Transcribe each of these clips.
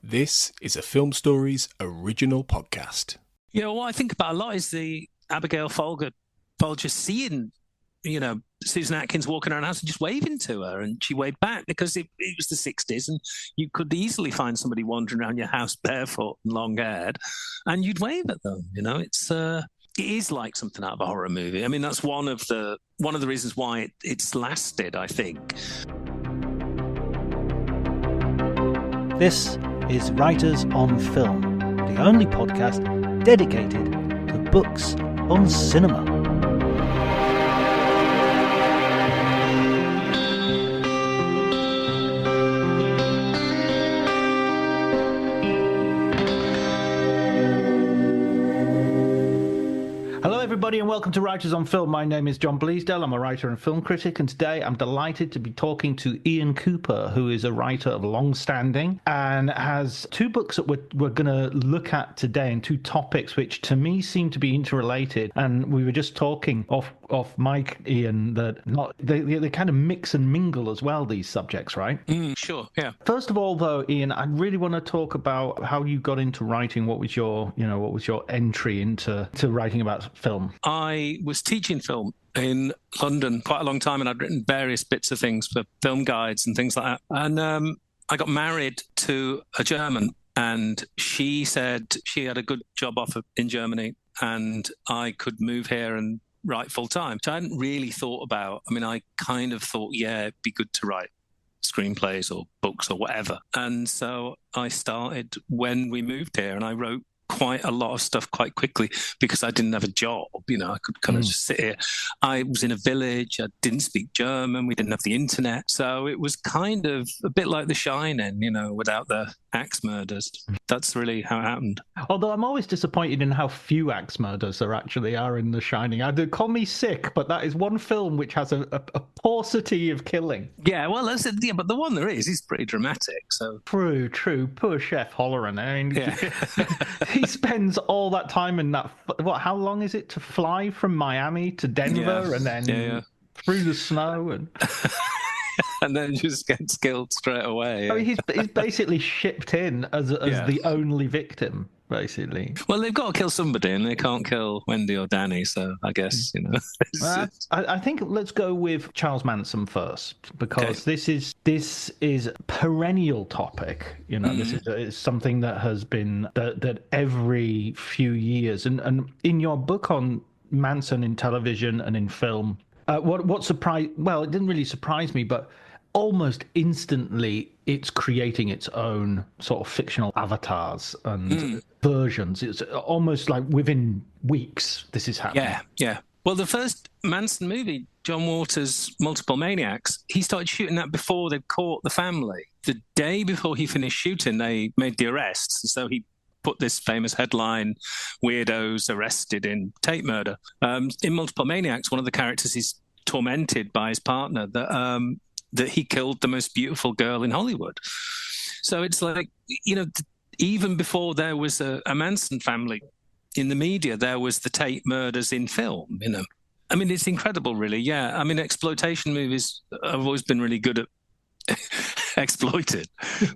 This is a Film Stories original podcast. Yeah, what I think about a lot is the Abigail Folger seeing, Susan Atkins walking around the house and just waving to her, and she waved back because it was the 60s, and you could easily find somebody wandering around your house barefoot and long-haired, and you'd wave at them. It is like something out of a horror movie. I mean, that's one of the reasons why it's lasted, I think. This is Writers on Film, the only podcast dedicated to books on cinema. Hello everybody and welcome to Writers on Film. My name is John Bleasdale. I'm a writer and film critic, and today I'm delighted to be talking to Ian Cooper, who is a writer of long standing and has two books that we're going to look at today, and two topics which to me seem to be interrelated. And we were just talking off mic, Ian, that they kind of mix and mingle as well, these subjects, right? Sure, yeah. First of all, though, Ian, I really want to talk about how you got into writing. What was your entry into writing about film? I was teaching film in London quite a long time, and I'd written various bits of things for film guides and things like that. And I got married to a German, and she said she had a good job offer in Germany and I could move here and write full time. So I hadn't really thought about, I kind of thought, yeah, it'd be good to write screenplays or books or whatever. And so I started when we moved here, and I wrote quite a lot of stuff quite quickly because I didn't have a job. I could kind of just sit here. I was in a village. I didn't speak German. We didn't have the internet. So it was kind of a bit like The Shining, without the axe murders. That's really how it happened. Although I'm always disappointed in how few axe murders there actually are in The Shining. I do call me sick, but that is one film which has a paucity of killing. Yeah, well, but the one there is pretty dramatic. So True. Poor Chef Holleran. Yeah. He spends all that time in that. How long is it to fly from Miami to Denver and then through the snow and and then just gets killed straight away? He's basically shipped in as the only victim, basically. Well, they've got to kill somebody, and they can't kill Wendy or Danny. So I guess I think let's go with Charles Manson first, because this is perennial topic. This is something that has been that every few years, and in your book on Manson in television and in film, what surprised? Well, it didn't really surprise me, but almost instantly it's creating its own sort of fictional avatars and versions. It's almost like within weeks this is happening. Yeah. Well, the first Manson movie, John Waters' Multiple Maniacs, he started shooting that before they'd caught the family. The day before he finished shooting, they made the arrests. And so he put this famous headline, "Weirdos Arrested in Tape Murder." In Multiple Maniacs, one of the characters is tormented by his partner that he killed the most beautiful girl in Hollywood. So it's like, even before there was a Manson family in the media, there was the Tate murders in film, it's incredible, really. Yeah. Exploitation movies have always been really good at exploited.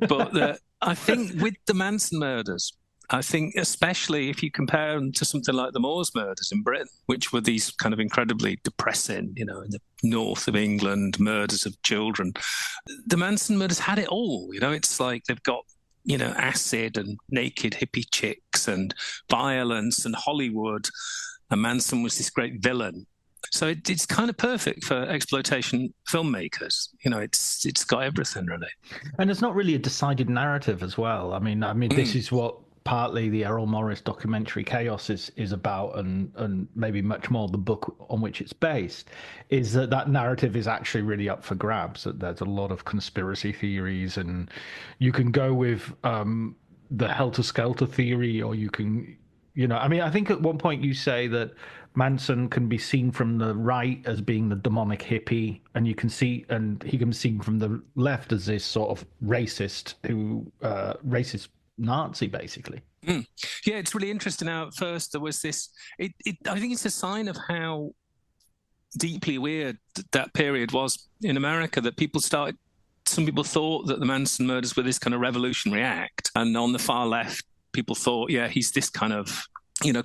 But I think with the Manson murders, especially if you compare them to something like the Moors murders in Britain, which were these kind of incredibly depressing, in the north of England, murders of children. The Manson murders had it all. It's like they've got, acid and naked hippie chicks and violence and Hollywood. And Manson was this great villain. So it's kind of perfect for exploitation filmmakers. It's got everything, really. And it's not really a decided narrative as well. This is what partly the Errol Morris documentary Chaos is about, and maybe much more the book on which it's based, is that narrative is actually really up for grabs. That there's a lot of conspiracy theories, and you can go with the helter-skelter theory, or you can, I think at one point you say that Manson can be seen from the right as being the demonic hippie, and he can be seen from the left as this sort of racist Nazi, basically. Yeah, it's really interesting how at first there was this. I think it's a sign of how deeply weird that period was in America, that people started some people thought that the Manson murders were this kind of revolutionary act. And on the far left, people thought, yeah, he's this kind of,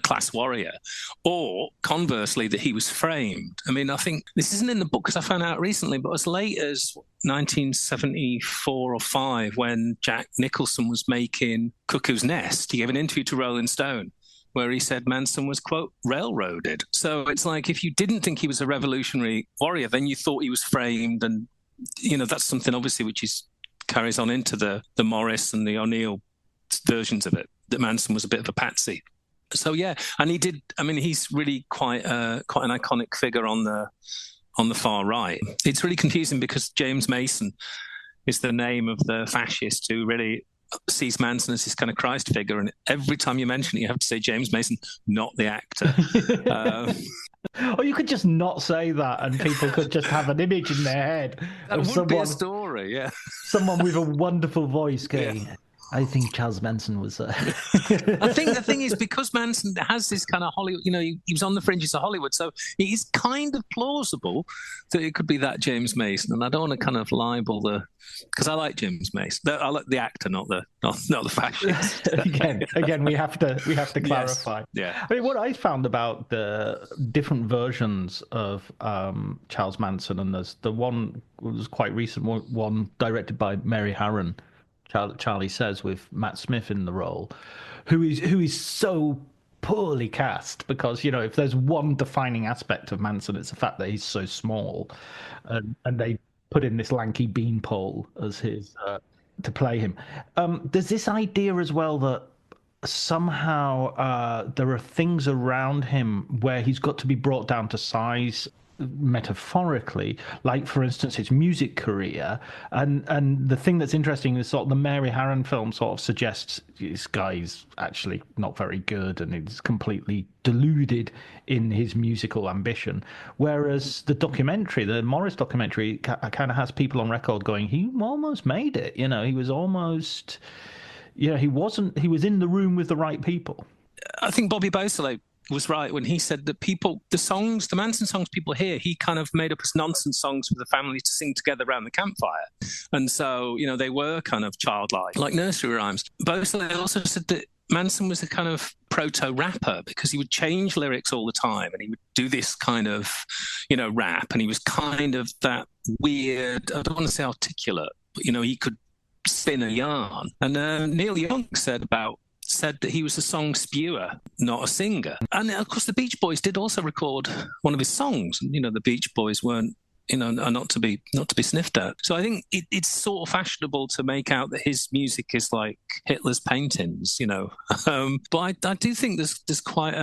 class warrior. Or conversely, that he was framed. I mean, I think this isn't in the book because I found out recently, but as late as 1974 or 5, when Jack Nicholson was making Cuckoo's Nest, he gave an interview to Rolling Stone where he said Manson was, quote, railroaded. So it's like if you didn't think he was a revolutionary warrior, then you thought he was framed. And, that's something obviously which carries on into the Morris and the O'Neill versions of it, that Manson was a bit of a patsy. So, yeah, and he did. I mean, he's really quite an iconic figure on the far right. It's really confusing because James Mason is the name of the fascist who really sees Manson as this kind of Christ figure. And every time you mention it, you have to say James Mason, not the actor. Or you could just not say that and people could just have an image in their head. That would be a story, yeah. Someone with a wonderful voice going... Yeah. I think Charles Manson was... I think the thing is, because Manson has this kind of Hollywood... he was on the fringes of Hollywood, so it is kind of plausible that it could be that James Mason. And I don't want to kind of libel because I like James Mason. I like the actor, not the fascist. again, we have to clarify. Yes. Yeah. I mean, what I found about the different versions of Charles Manson, and there's the one was quite recent, one directed by Mary Harron, Charlie Says, with Matt Smith in the role, who is so poorly cast, because if there's one defining aspect of Manson, it's the fact that he's so small, and they put in this lanky beanpole as his to play him. There's this idea as well that somehow there are things around him where he's got to be brought down to size, metaphorically, like for instance his music career, and the thing that's interesting is sort of the Mary Harron film sort of suggests this guy's actually not very good and he's completely deluded in his musical ambition, whereas the Morris documentary kind of has people on record going, he almost made it, he was almost, he was in the room with the right people. I think Bobby Beausoleil was right when he said that the Manson songs people hear, he kind of made up as nonsense songs for the family to sing together around the campfire. And so, they were kind of childlike, like nursery rhymes. Beausoleil also said that Manson was a kind of proto-rapper because he would change lyrics all the time and he would do this kind of, rap. And he was kind of that weird, I don't want to say articulate, but, he could spin a yarn. And Neil Young said that he was a song spewer, not a singer. And of course, the Beach Boys did also record one of his songs. And, the Beach Boys weren't, are not to be sniffed at. So I think it's sort of fashionable to make out that his music is like Hitler's paintings, But I do think there's quite...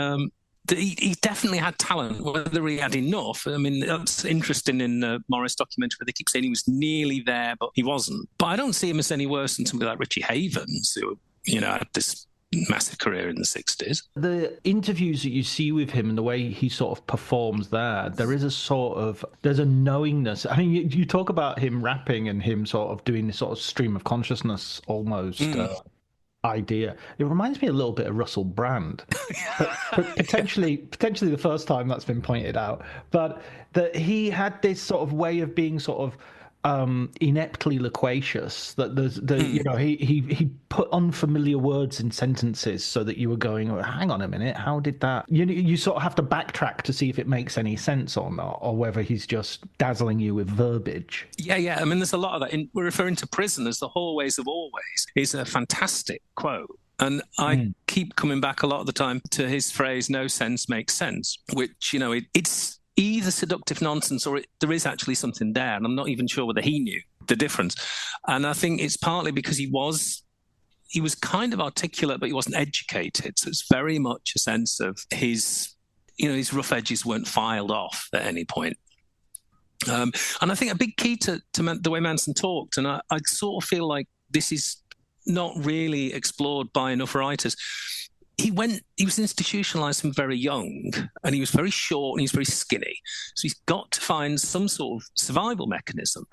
he definitely had talent. Whether he had enough, I mean, that's interesting in the Morris documentary where they keep saying he was nearly there, but he wasn't. But I don't see him as any worse than somebody like Richie Havens, who, had this massive career in the 60s. The interviews that you see with him and the way he sort of performs there is there's a knowingness. I mean, you talk about him rapping and him sort of doing this sort of stream of consciousness almost idea. It reminds me a little bit of Russell Brand, but potentially the first time that's been pointed out. But that he had this sort of way of being sort of ineptly loquacious, that he put unfamiliar words in sentences so that you were going, oh, hang on a minute, how did that, you sort of have to backtrack to see if it makes any sense or not, or whether he's just dazzling you with verbiage. Yeah, I mean, there's a lot of that. We're referring to Prison as the hallways of always is a fantastic quote. And I keep coming back a lot of the time to his phrase, no sense makes sense, which, it's either seductive nonsense or there is actually something there. And I'm not even sure whether he knew the difference. And I think it's partly because he was kind of articulate, but he wasn't educated. So it's very much a sense of his rough edges weren't filed off at any point. And I think a big key to the way Manson talked, and I sort of feel like this is not really explored by enough writers. He was institutionalized from very young, and he was very short and he was very skinny. So he's got to find some sort of survival mechanism.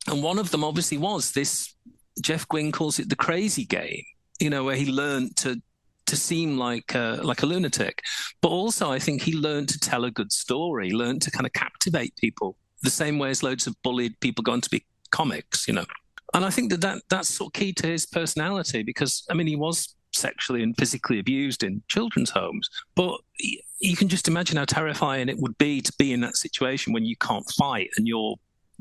And one of them obviously was this, Jeff Gwynne calls it the crazy game, where he learned to seem like a lunatic. But also I think he learned to tell a good story, learned to kind of captivate people the same way as loads of bullied people go on to be comics, you know. And I think that's sort of key to his personality because, I mean, he was sexually and physically abused in children's homes. But you can just imagine how terrifying it would be to be in that situation when you can't fight and you're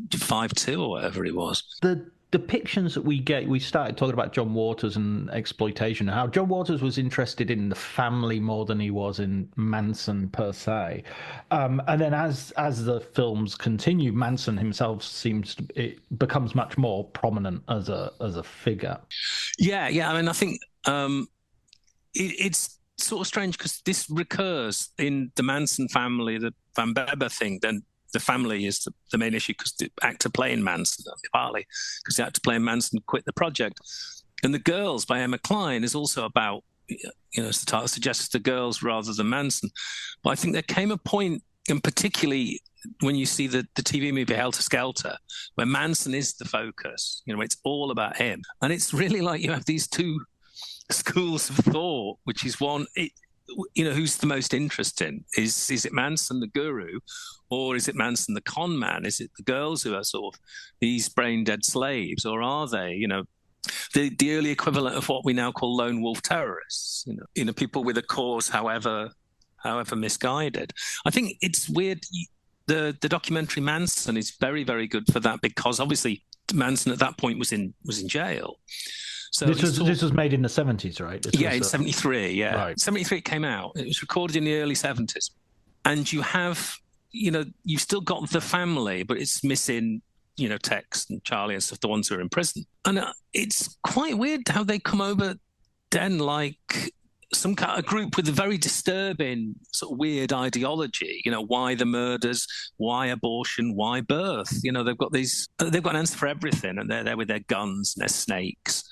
5'2" or whatever he was. The depictions that we get, we started talking about John Waters and exploitation, how John Waters was interested in the family more than he was in Manson per se. And then as the films continue, Manson himself it becomes much more prominent as a figure. Yeah. I mean, I think it's sort of strange because this recurs in the Manson family, the Van Beber thing. Then the family is the main issue because the actor playing Manson, partly because the actor playing Manson quit the project. And The Girls by Emma Cline is also about, as the title suggests, the girls rather than Manson. But I think there came a point, and particularly when you see the TV movie Helter Skelter, where Manson is the focus, it's all about him. And it's really like you have these two schools of thought, which is one, who's the most interesting? Is it Manson the guru, or is it Manson the con man? Is it the girls who are sort of these brain dead slaves, or are they, the early equivalent of what we now call lone wolf terrorists? People with a cause, however misguided. I think it's weird. The documentary Manson is very, very good for that because obviously Manson at that point was in jail. So this was made in the 70s, right? In 73, yeah. Right. 73 it came out. It was recorded in the early 70s. And you have, you've still got the family, but it's missing, Tex and Charlie and stuff, the ones who are in prison. And it's quite weird how they come over then like some kind of group with a very disturbing sort of weird ideology, why the murders, why abortion, why birth? They've got an answer for everything and they're there with their guns and their snakes.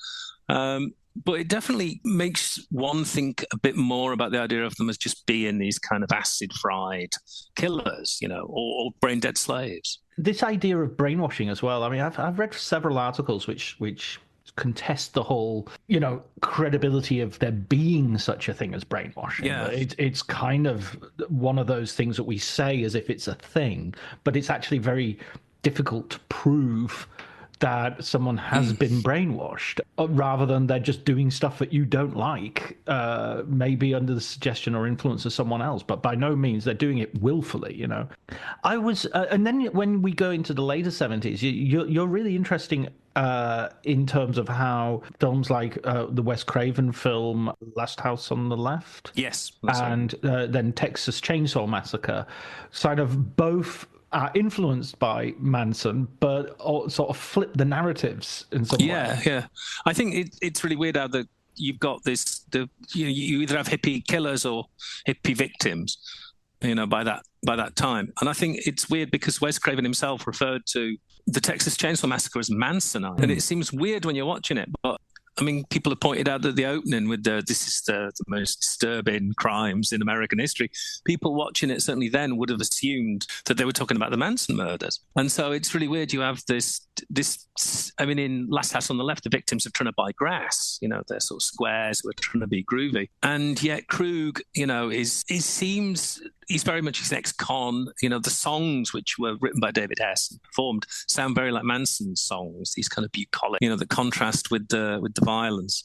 But it definitely makes one think a bit more about the idea of them as just being these kind of acid-fried killers, or brain-dead slaves. This idea of brainwashing as well. I mean, I've read several articles which contest the whole, credibility of there being such a thing as brainwashing. Yeah. It's kind of one of those things that we say as if it's a thing, but it's actually very difficult to prove that someone has been brainwashed, rather than they're just doing stuff that you don't like, maybe under the suggestion or influence of someone else, but by no means they're doing it willfully, I was, and then when we go into the later 70s, you're really interesting in terms of how films like the Wes Craven film Last House on the Left, yes, and then Texas Chainsaw Massacre, sort of both are influenced by Manson, but sort of flip the narratives in some way. Yeah. I think it's really weird how you've got this. You either have hippie killers or hippie victims, by that time. And I think it's weird because Wes Craven himself referred to the Texas Chainsaw Massacre as Mansonite, and it seems weird when you're watching it, but. I mean, people have pointed out that the opening with this is the most disturbing crimes in American history. People watching it certainly then would have assumed that they were talking about the Manson murders. And so it's really weird. You have this. I mean, in Last House on the Left, the victims are trying to buy grass. They're sort of squares who are trying to be groovy. And yet Krug, he's very much his ex-con. The songs which were written by David Hess and performed sound very like Manson's songs. These kind of bucolic, the contrast with the violence.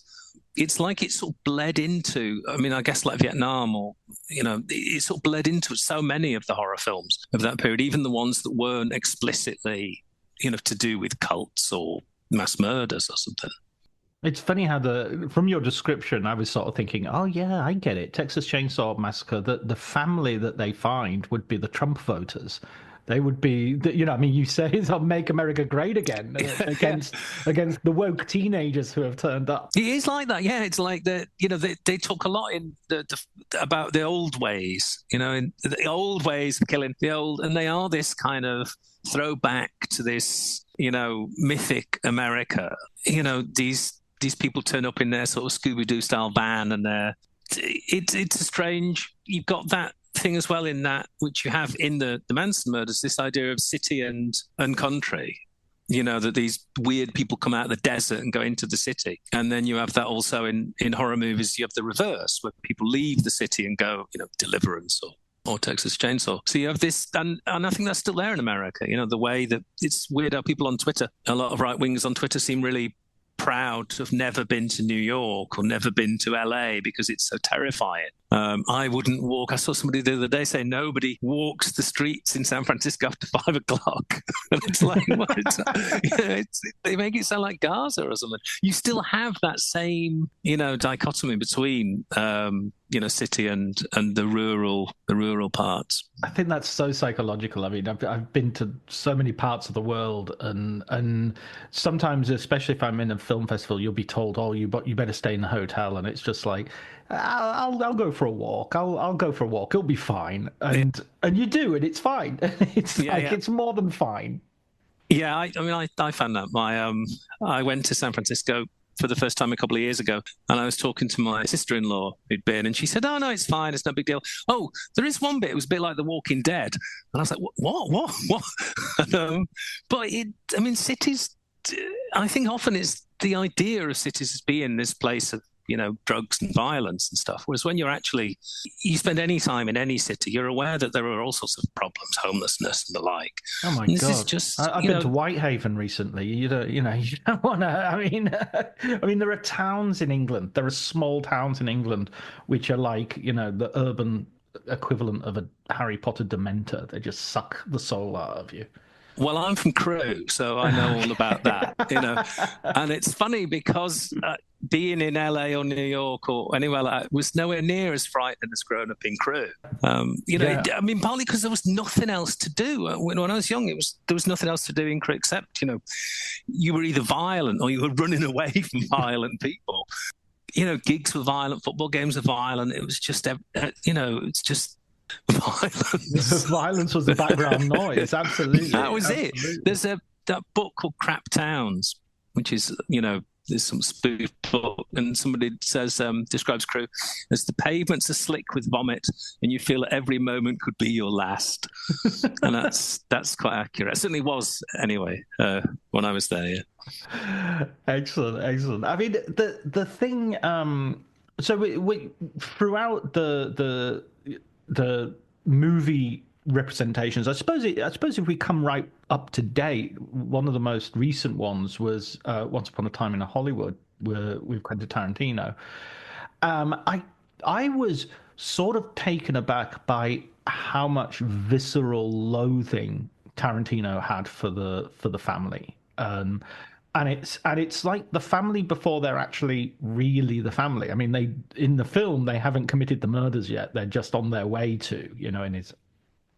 It's like it sort of bled into, I mean, I guess like Vietnam or, it sort of bled into so many of the horror films of that period, even the ones that weren't explicitly, to do with cults or mass murders or something. It's funny how from your description, I was sort of thinking, oh yeah, I get it. Texas Chainsaw Massacre, the family that they find would be the Trump voters. They would be, you say it's Make America Great Again against the woke teenagers who have turned up. It is like that, yeah. It's like they talk a lot in about the old ways, in the old ways of killing the old, and they are this kind of throwback to this, mythic America. These people turn up in their sort of Scooby-Doo style van, and it's a strange. You've got that thing as well in that which you have in the Manson murders, this idea of city and country, that these weird people come out of the desert and go into the city. And then you have that also in horror movies. You have the reverse, where people leave the city and go, Deliverance or or Texas Chainsaw. So you have this, and I think that's still there in America. The way that it's weird how people on Twitter, a lot of right wingers on Twitter seem really proud to have never been to New York or never been to LA because it's so terrifying. I wouldn't walk. I saw somebody the other day say nobody walks the streets in San Francisco after 5 o'clock. And it's like, they make it sound like Gaza or something. You still have that same, dichotomy between, city and the rural parts. I think that's so psychological. I mean, I've been to so many parts of the world, and sometimes, especially if I'm in a film festival, you'll be told, "Oh, you better stay in the hotel," and it's just like, I'll go for a walk. I'll go for a walk. It'll be fine, and you do, and it's fine. It's more than fine. Yeah, I found that. I went to San Francisco for the first time a couple of years ago, and I was talking to my sister-in-law who'd been, and she said, "Oh no, it's fine. It's no big deal." Oh, there is one bit. It was a bit like The Walking Dead, and I was like, "What?" But cities. I think often it's the idea of cities as being this place of drugs and violence and stuff. Whereas when you spend any time in any city, you're aware that there are all sorts of problems, homelessness and the like. Oh my God! This is just, I've been to Whitehaven recently. You don't want to. I mean, there are towns in England. There are small towns in England which are like the urban equivalent of a Harry Potter Dementor. They just suck the soul out of you. Well, I'm from Crewe, so I know all about that, And it's funny because being in LA or New York or anywhere like that was nowhere near as frightening as growing up in Crewe. Partly because there was nothing else to do. When I was young, there was nothing else to do in Crewe except, you were either violent or you were running away from violent people. Gigs were violent, football games were violent. It was just, it's just violence. Violence was the background noise. Absolutely, that was it. There's that book called Crap Towns, which is there's some spoof book, and somebody says describes Crewe as the pavements are slick with vomit, and you feel that every moment could be your last. And that's quite accurate. It certainly was anyway when I was there. Yeah. Excellent. I mean, the thing. So we throughout the movie representations, I suppose if we come right up to date, one of the most recent ones was Once Upon a Time in Hollywood with Quentin Tarantino. I was sort of taken aback by how much visceral loathing Tarantino had for the family. And it's like the family before they're actually really the family. I mean, in the film they haven't committed the murders yet. They're just on their way to, in his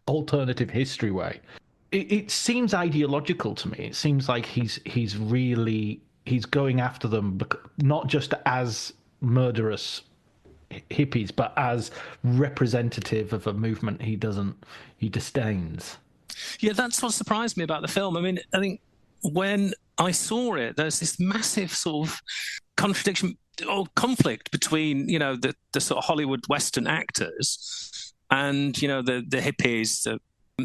alternative history way. It seems ideological to me. It seems like he's going after them, not just as murderous hippies, but as representative of a movement he disdains. Yeah, that's what surprised me about the film. I mean, I think when I saw it, there's this massive sort of contradiction or conflict between, the sort of Hollywood Western actors and, the hippies,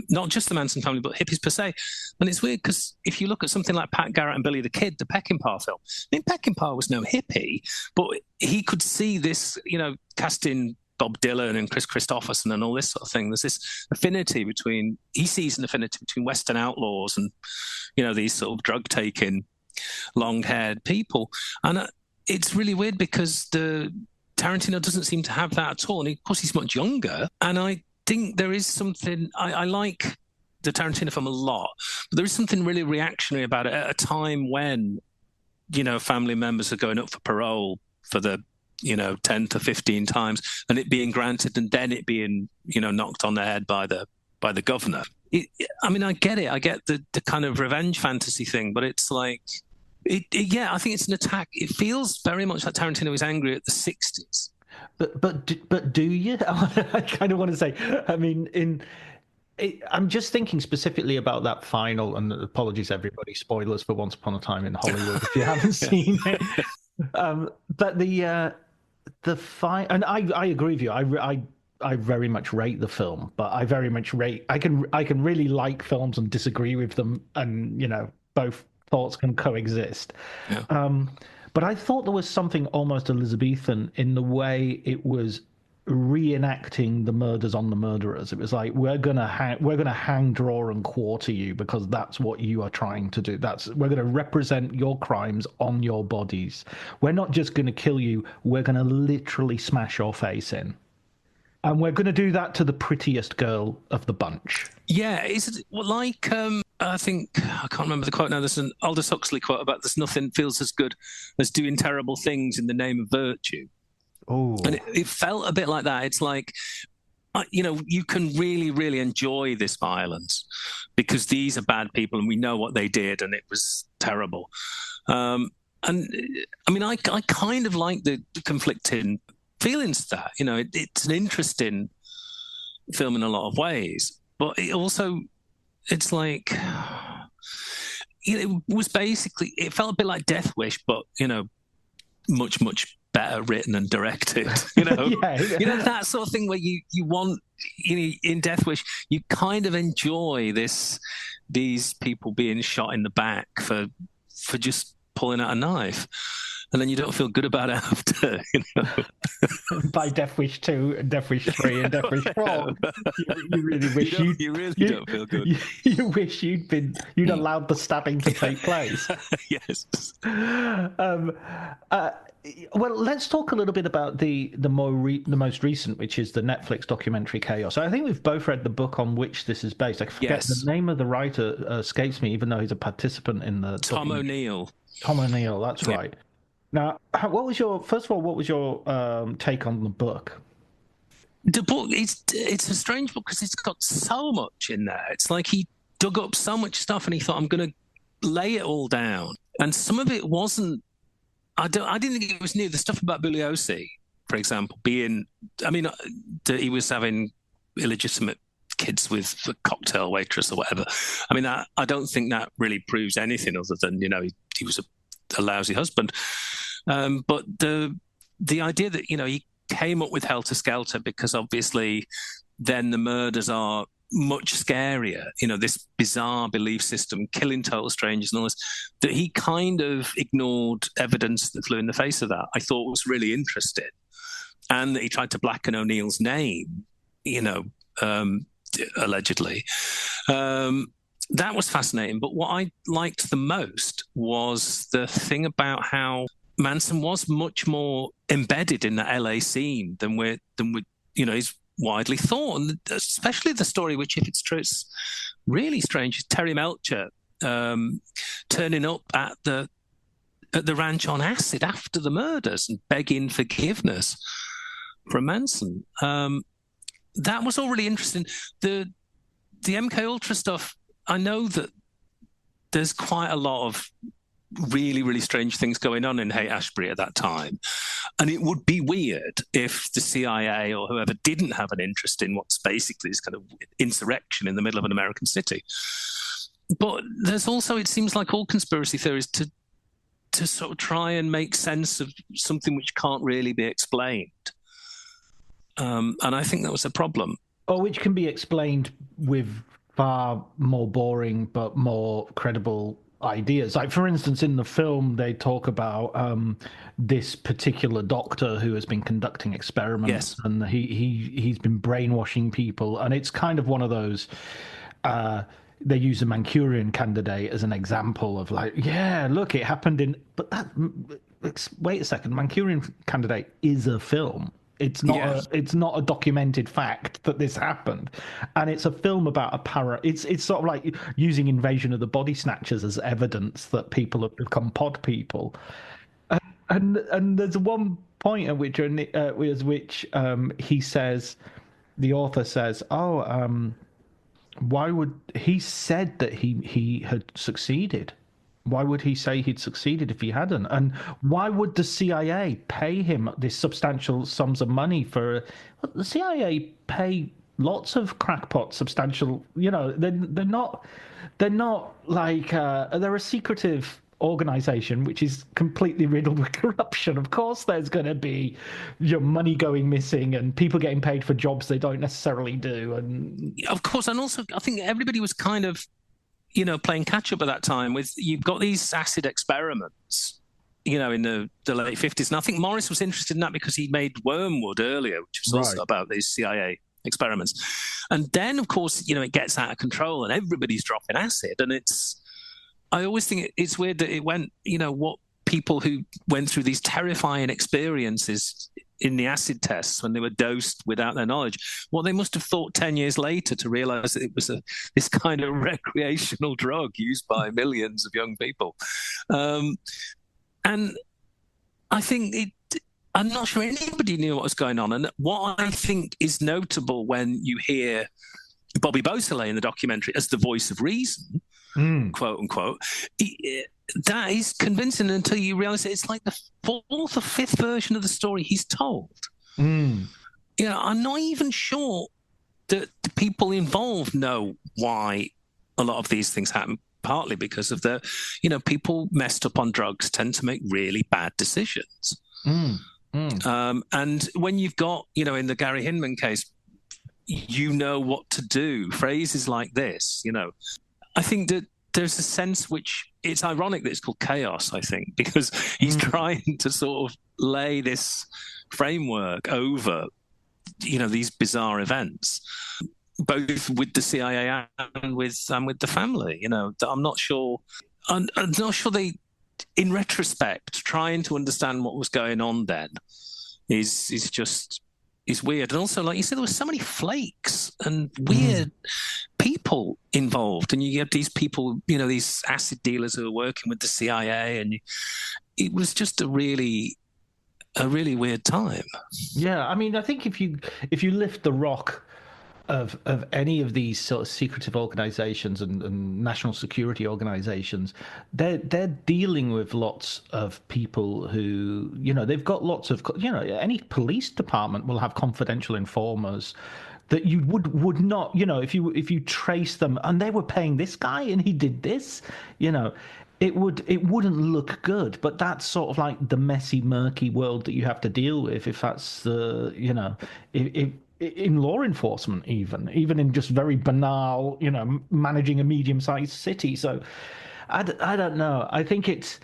not just the Manson family, but hippies per se. And it's weird because if you look at something like Pat Garrett and Billy the Kid, the Peckinpah film, I mean, Peckinpah was no hippie, but he could see this, casting Bob Dylan and Chris Christopherson and all this sort of thing. There's this affinity he sees an affinity between Western outlaws and, these sort of drug-taking, long-haired people. And it's really weird because Tarantino doesn't seem to have that at all. And of course, he's much younger. And I think there is something, I like the Tarantino film a lot, but there is something really reactionary about it at a time when, family members are going up for parole for the 10 to 15 times, and it being granted, and then it being, knocked on the head by the governor. I get it. I get the kind of revenge fantasy thing, but it's like, I think it's an attack. It feels very much like Tarantino is angry at the 60s. But do you? I kind of want to say, I mean, I'm just thinking specifically about that final, and apologies everybody, spoilers for Once Upon a Time in Hollywood if you haven't seen it. But the fight, and I agree with you. I very much rate the film, but I very much rate. I can really like films and disagree with them, and both thoughts can coexist. Yeah. But I thought there was something almost Elizabethan in the way it was reenacting the murders on the murderers. It was like, we're gonna hang, draw, and quarter you because that's what you are trying to do. We're gonna represent your crimes on your bodies. We're not just gonna kill you. We're gonna literally smash your face in. And we're going to do that to the prettiest girl of the bunch. Yeah, is it like, I think, I can't remember the quote now, there's an Aldous Huxley quote about there's nothing feels as good as doing terrible things in the name of virtue. Oh. And it felt a bit like that. It's like, you can really, really enjoy this violence because these are bad people and we know what they did and it was terrible. And I mean, I kind of like the conflicting feelings to that. It's an interesting film in a lot of ways, but it's like, it was basically, it felt a bit like Death Wish, but much, much better written and directed. That sort of thing where you want, in Death Wish, you kind of enjoy these people being shot in the back for just pulling out a knife. And then you don't feel good about it after, By Death Wish 2 and Death Wish 3 and Death Wish 4, you really wish you really don't feel good. You wish you'd allowed the stabbing to take place. Yes. Well, let's talk a little bit about the most recent, which is the Netflix documentary Chaos. I think we've both read the book on which this is based. I forget the name of the writer, escapes me, even though he's a participant in the Tom O'Neill. Tom O'Neill, that's right. Now, what was your take on the book? The book, it's a strange book because it's got so much in there. It's like he dug up so much stuff and he thought, I'm going to lay it all down. And some of it wasn't. I didn't think it was new. The stuff about Bugliosi, for example, that he was having illegitimate kids with a cocktail waitress or whatever. I mean, I don't think that really proves anything other than he was a lousy husband. But the idea that he came up with Helter Skelter because obviously then the murders are much scarier. This bizarre belief system, killing total strangers and all this, that he kind of ignored evidence that flew in the face of that. I thought was really interesting, and that he tried to blacken O'Neill's name. Allegedly. That was fascinating. But what I liked the most was the thing about how Manson was much more embedded in the LA scene than is widely thought. And especially the story, which, if it's true, it's really strange, is Terry Melcher turning up at the ranch on acid after the murders and begging forgiveness from Manson. That was all really interesting. The MK Ultra stuff, I know that there's quite a lot of really, really strange things going on in Haight-Ashbury at that time. And it would be weird if the CIA or whoever didn't have an interest in what's basically this kind of insurrection in the middle of an American city. But there's also, it seems like all conspiracy theories, to sort of try and make sense of something which can't really be explained. And I think that was a problem. Or which can be explained with far more boring but more credible ideas. Like, for instance, in the film, they talk about this particular doctor who has been conducting experiments, and he's been brainwashing people. And it's kind of one of those... they use the Manchurian Candidate as an example of like, yeah, look, it happened in... But wait a second, Manchurian Candidate is a film. It's not. It's not a documented fact that this happened, and it's a film about a It's sort of like using Invasion of the Body Snatchers as evidence that people have become pod people. And there's one point at which he says, the author says, why would he said that he had succeeded? Why would he say he'd succeeded if he hadn't? And why would the CIA pay him this substantial sums of money for... The CIA pay lots of crackpots substantial... they're not like... they're a secretive organization which is completely riddled with corruption. Of course there's going to be money going missing and people getting paid for jobs they don't necessarily do. And of course, and also I think everybody was kind of... playing catch up at that time with, you've got these acid experiments in the late 50s. And I think Morris was interested in that because he made Wormwood earlier, which was also about these CIA experiments. And then, of course, it gets out of control and everybody's dropping acid. And I always think it's weird that it went, what people who went through these terrifying experiences in the acid tests when they were dosed without their knowledge, what they must have thought 10 years later to realize that it was this kind of recreational drug used by millions of young people. And I think I'm not sure anybody knew what was going on. And what I think is notable when you hear Bobby Beausoleil in the documentary as the voice of reason, quote unquote, that is convincing until you realize that it's like the fourth or fifth version of the story he's told. I'm not even sure that the people involved know why a lot of these things happen, partly because of people messed up on drugs tend to make really bad decisions. And when you've got, in the Gary Hinman case, what to do, phrases like this, I think that there's a sense which it's ironic that it's called chaos, I think, because he's trying to sort of lay this framework over, these bizarre events, both with the CIA and with the family. I'm not sure they, in retrospect, trying to understand what was going on then is weird. And also, like you said, there were so many flakes and weird people involved, and you get these people, these acid dealers who are working with the CIA, and it was just a really weird time. Yeah, I mean, I think if you lift the rock of any of these sort of secretive organizations and national security organizations, they're dealing with lots of people who, they've got lots of, any police department will have confidential informers that you would not, if you trace them, and they were paying this guy and he did this, it wouldn't look good. But that's sort of like the messy, murky world that you have to deal with if that's the, in law enforcement, even in just very banal, managing a medium-sized city. So I don't know. I think it's,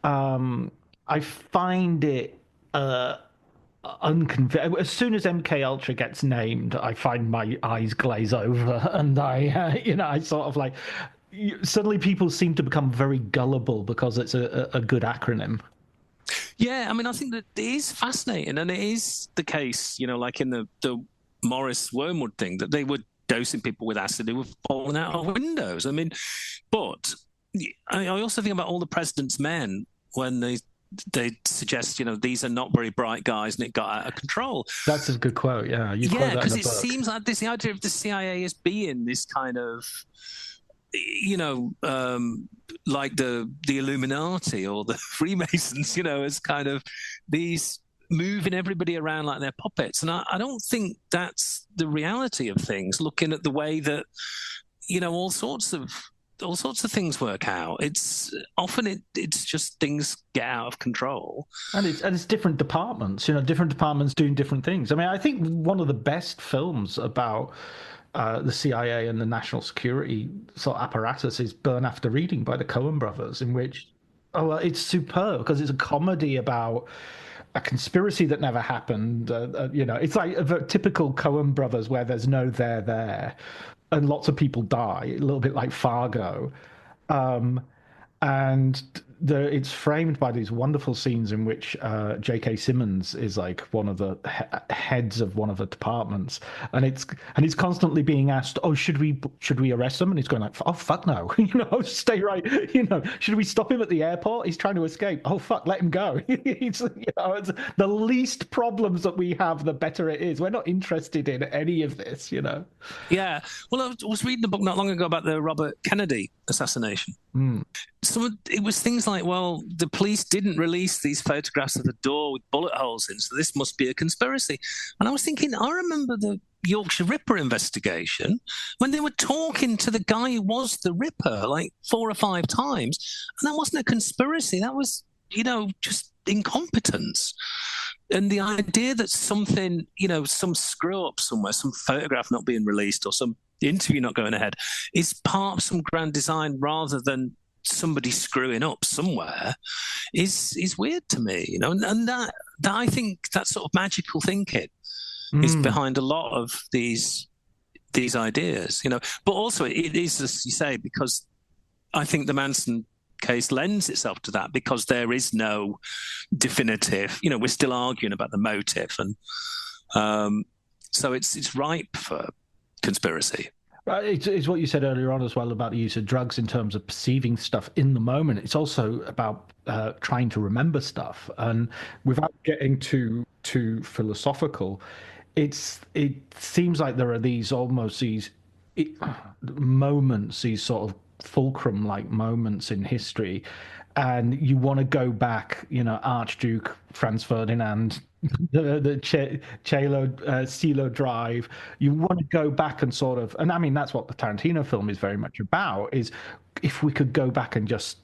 I find it unconvincing. As soon as MK Ultra gets named, I find my eyes glaze over, and I sort of like, suddenly people seem to become very gullible because it's a good acronym. Yeah, I mean, I think that it is fascinating, and it is the case, like in the Morris Wormwood thing, that they were dosing people with acid who were falling out of windows. I mean, but I also think about all the President's Men when they suggest, these are not very bright guys, and it got out of control. That's a good quote. Yeah, because it seems like the idea of the CIA as being this kind of, like the Illuminati or the Freemasons, as kind of these moving everybody around like they're puppets. And I don't think that's the reality of things, looking at the way that, all sorts of things work out. It's often it's just things get out of control. And it's different departments, different departments doing different things. I mean, I think one of the best films about the CIA and the national security sort of apparatus is Burn After Reading by the Coen brothers, in which, it's superb because it's a comedy about a conspiracy that never happened. It's like a typical Coen brothers where there's no there, and lots of people die, a little bit like Fargo. And it's framed by these wonderful scenes in which J.K. Simmons is like one of the heads of one of the departments, and he's constantly being asked, "Oh, should we arrest him?" And he's going like, "Oh, fuck no, stay right. Should we stop him at the airport? He's trying to escape. Oh, fuck, let him go." It's the least problems that we have, the better it is. We're not interested in any of this, Yeah. Well, I was reading a book not long ago about the Robert Kennedy assassination. So it was things like, well, the police didn't release these photographs of the door with bullet holes in, so this must be a conspiracy. And I was thinking, I remember the Yorkshire Ripper investigation when they were talking to the guy who was the Ripper like 4 or 5 times, and that wasn't a conspiracy. That was, just incompetence. And the idea that something, some screw up somewhere, some photograph not being released or some interview not going ahead, is part of some grand design rather than somebody screwing up somewhere is weird to me, you know, and that I think that sort of magical thinking is behind a lot of these ideas, you know. But also it is, as you say, because I think the Manson case lends itself to that, because there is no definitive, you know, we're still arguing about the motive, and so it's ripe for conspiracy. It's what you said earlier on as well about the use of drugs in terms of perceiving stuff in the moment. It's also about trying to remember stuff, and without getting too philosophical, it seems like there are these moments, these sort of fulcrum-like moments in history, and you want to go back, you know, Archduke Franz Ferdinand, the Cielo Drive. You want to go back and sort of, and I mean that's what the Tarantino film is very much about. Is if we could go back and just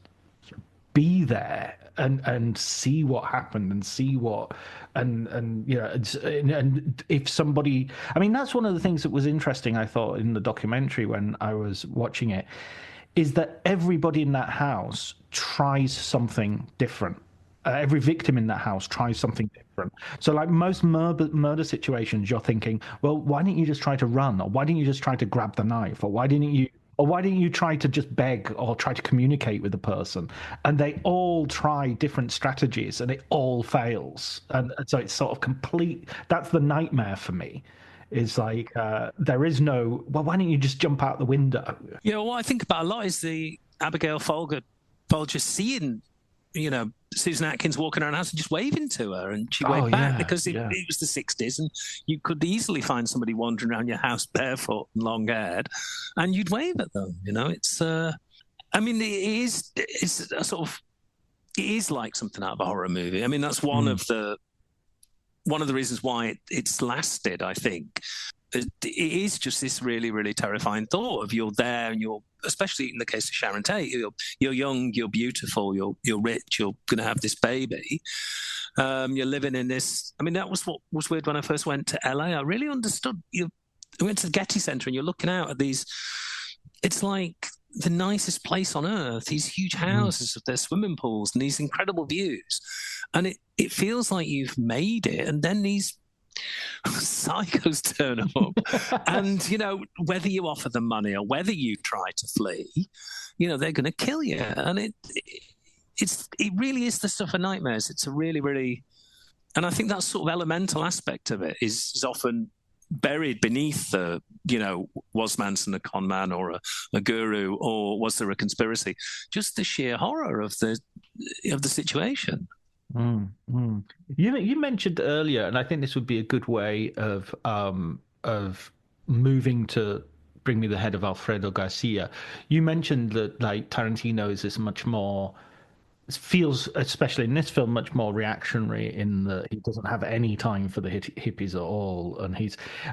be there and see what happened and see what and you know and if somebody, I mean that's one of the things that was interesting I thought in the documentary when I was watching it, is that everybody in that house tries something different. Every victim in that house tries something different. So, like most murder situations, you're thinking, well, why didn't you just try to run, or why didn't you just try to grab the knife, or why didn't you try to just beg or try to communicate with the person? And they all try different strategies, and it all fails. And so it's sort of complete. That's the nightmare for me. Is like there is no, well, why don't you just jump out the window? Yeah, what I think about a lot is the Abigail Folger seeing, you know, Susan Atkins walking around the house and just waving to her, and she waved back, because it was the 60s, and you could easily find somebody wandering around your house barefoot and long-haired, and you'd wave at them. You know, it's I mean, it's a sort of, it is like something out of a horror movie. I mean, that's one of the reasons why it's lasted, I think. It is just this really, really terrifying thought of you're there, and you're, especially in the case of Sharon Tate, you're young, you're beautiful, you're rich, you're going to have this baby. You're living in this. I mean, that was what was weird when I first went to LA. I really understood. I went to the Getty Center, and you're looking out at these. It's like the nicest place on earth. These huge houses with their swimming pools and these incredible views, and it feels like you've made it. And then these psychos turn up, and you know, whether you offer them money or whether you try to flee, you know, they're going to kill you. And it really is the stuff of nightmares. It's a really, really, and I think that sort of elemental aspect of it is often buried beneath the, you know, was Manson a con man or a guru, or was there a conspiracy? Just the sheer horror of the situation. You mentioned earlier, and I think this would be a good way of moving to Bring Me the Head of Alfredo Garcia. You mentioned that like Tarantino is this much more, feels, especially in this film, much more reactionary in that he doesn't have any time for the hippies at all. And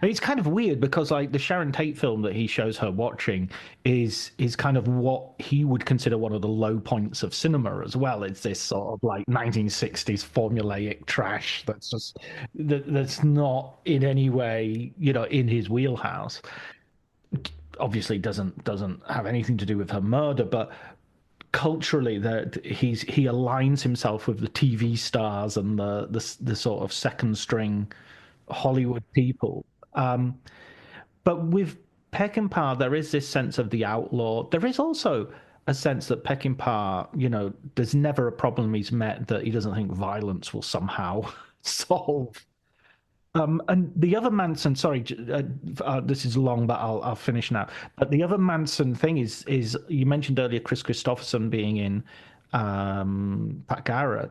it's kind of weird because like the Sharon Tate film that he shows her watching is kind of what he would consider one of the low points of cinema as well. It's this sort of like 1960s formulaic trash that's not in any way, you know, in his wheelhouse. Obviously doesn't have anything to do with her murder, but culturally that he aligns himself with the TV stars and the sort of second string Hollywood people. But with Peckinpah, there is this sense of the outlaw. There is also a sense that Peckinpah, you know, there's never a problem he's met that he doesn't think violence will somehow solve. And the other Manson, sorry, this is long, but I'll finish now. But the other Manson thing is you mentioned earlier Chris Christopherson being in Pat Garrett.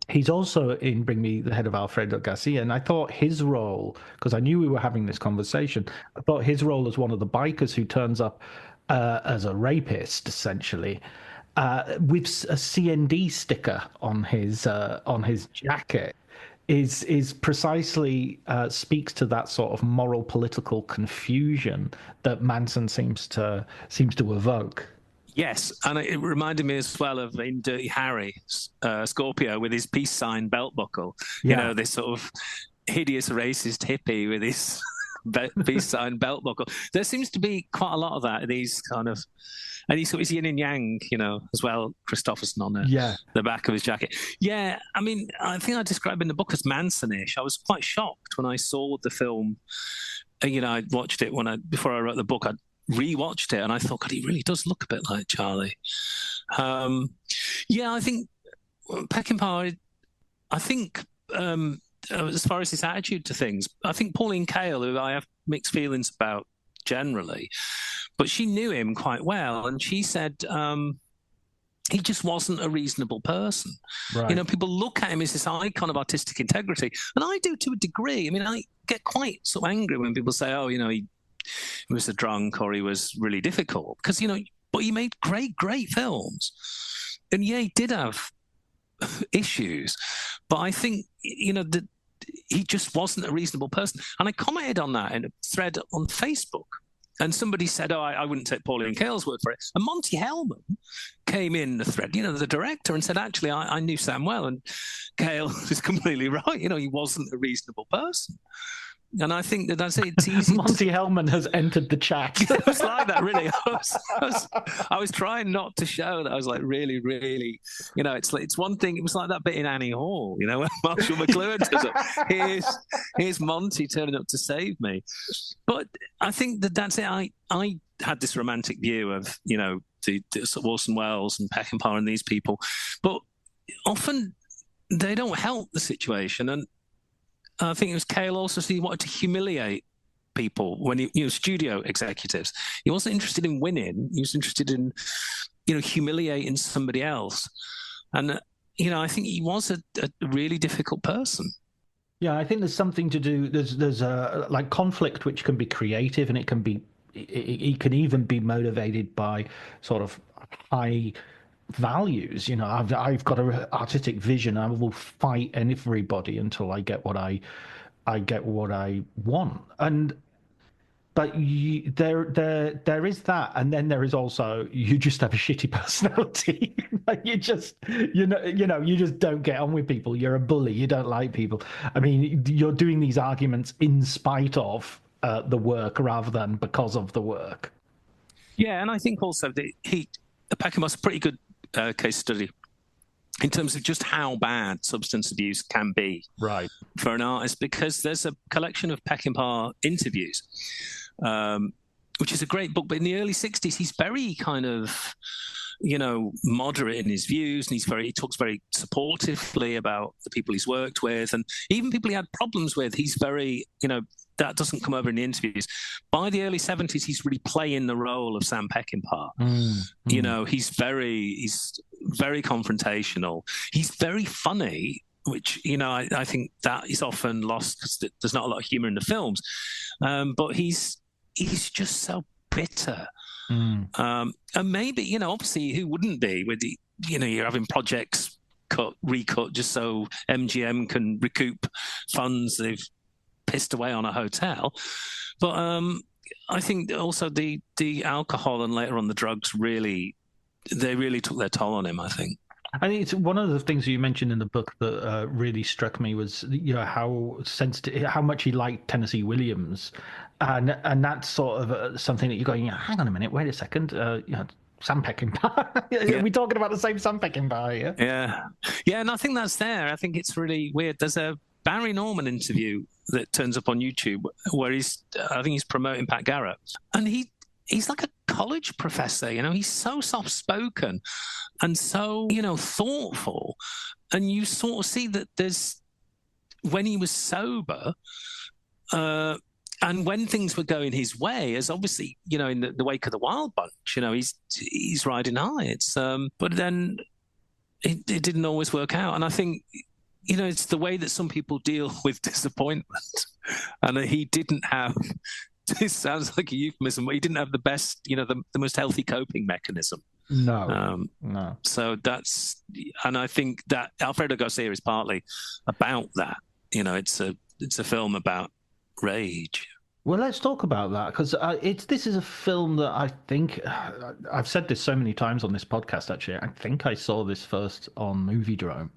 He's also in Bring Me the Head of Alfredo Garcia, and I thought his role, because I knew we were having this conversation, I thought his role as one of the bikers who turns up as a rapist, essentially, with a CND sticker on his jacket. Is precisely speaks to that sort of moral political confusion that Manson seems to evoke. Yes, and it reminded me as well of in Dirty Harry, Scorpio with his peace sign belt buckle. Yeah. You know, this sort of hideous racist hippie with his peace sign belt buckle. There seems to be quite a lot of that. These kind of, and he's yin and yang, as well. Christopherson on the back of his jacket. Yeah, I mean, I think I described in the book as Manson-ish. I was quite shocked when I saw the film. I watched it before I wrote the book. I rewatched it and I thought, God, he really does look a bit like Charlie. I think Peckinpah. I think as far as his attitude to things, I think Pauline Kael, who I have mixed feelings about generally, but she knew him quite well, and she said he just wasn't a reasonable person. Right. People look at him as this icon of artistic integrity, and I do to a degree. I mean, I get quite sort of angry when people say, "Oh, he was a drunk or he was really difficult," because but he made great films, and he did have issues, but I think that he just wasn't a reasonable person. And I commented on that in a thread on Facebook, and somebody said, "Oh, I wouldn't take Pauline Kael's word for it." And Monty Hellman came in the thread, the director, and said, "Actually, I knew Sam well, and Kael is completely right. He wasn't a reasonable person." And I think that's it. It's easy. Monty Hellman has entered the chat. It was like that, really. I was trying not to show that I was like really, really, it's one thing. It was like that bit in Annie Hall, when Marshall McLuhan turns up. Here's Monty turning up to save me. But I think that's it. I had this romantic view of, the Orson Welles and Peckinpah and these people, but often they don't help the situation. And I think it was Kael also, so he wanted to humiliate people when he studio executives. He wasn't interested in winning. He was interested in, humiliating somebody else. And, I think he was a really difficult person. Yeah, I think there's something to do. There's a like conflict which can be creative, and it can even be motivated by sort of high values. I've got an artistic vision. I will fight everybody until I get what I want. But there is that, and then there is also you just have a shitty personality. Like you just don't get on with people. You're a bully. You don't like people. I mean, you're doing these arguments in spite of the work rather than because of the work. Yeah, and I think also that Peckinpah's a pretty good case study in terms of just how bad substance abuse can be for an artist, because there's a collection of Peckinpah interviews, which is a great book. But in the early 60s, he's very kind of, moderate in his views, and he talks very supportively about the people he's worked with, and even people he had problems with. He's very, that doesn't come over in the interviews. By the early 70s, he's really playing the role of Sam Peckinpah. He's very confrontational. He's very funny, which, I think that is often lost because there's not a lot of humor in the films. But he's just so bitter. And maybe, obviously, who wouldn't be with you're having projects recut just so MGM can recoup funds they've pissed away on a hotel. But I think also the alcohol and later on the drugs really took their toll on him, I think. I think it's one of the things you mentioned in the book that really struck me was how sensitive, how much he liked Tennessee Williams, and that's sort of something that you're going, hang on a minute, wait a second, Sam Peckinpah. Are we talking about the same Sam Peckinpah here? Yeah, and I think that's there. I think it's really weird. There's a Barry Norman interview that turns up on YouTube where I think he's promoting Pat Garrett, and he's like a college professor. He's so soft-spoken and so, thoughtful. And you sort of see that when he was sober, and when things were going his way, as obviously, in the wake of the Wild Bunch, he's riding high. But then it didn't always work out. And I think, it's the way that some people deal with disappointment. And he didn't have... This sounds like a euphemism, but he didn't have the best, the most healthy coping mechanism. No. So and I think that Alfredo Garcia is partly about that. It's a film about rage. Well, let's talk about that, because this is a film that I think I've said this so many times on this podcast. Actually, I think I saw this first on Moviedrome.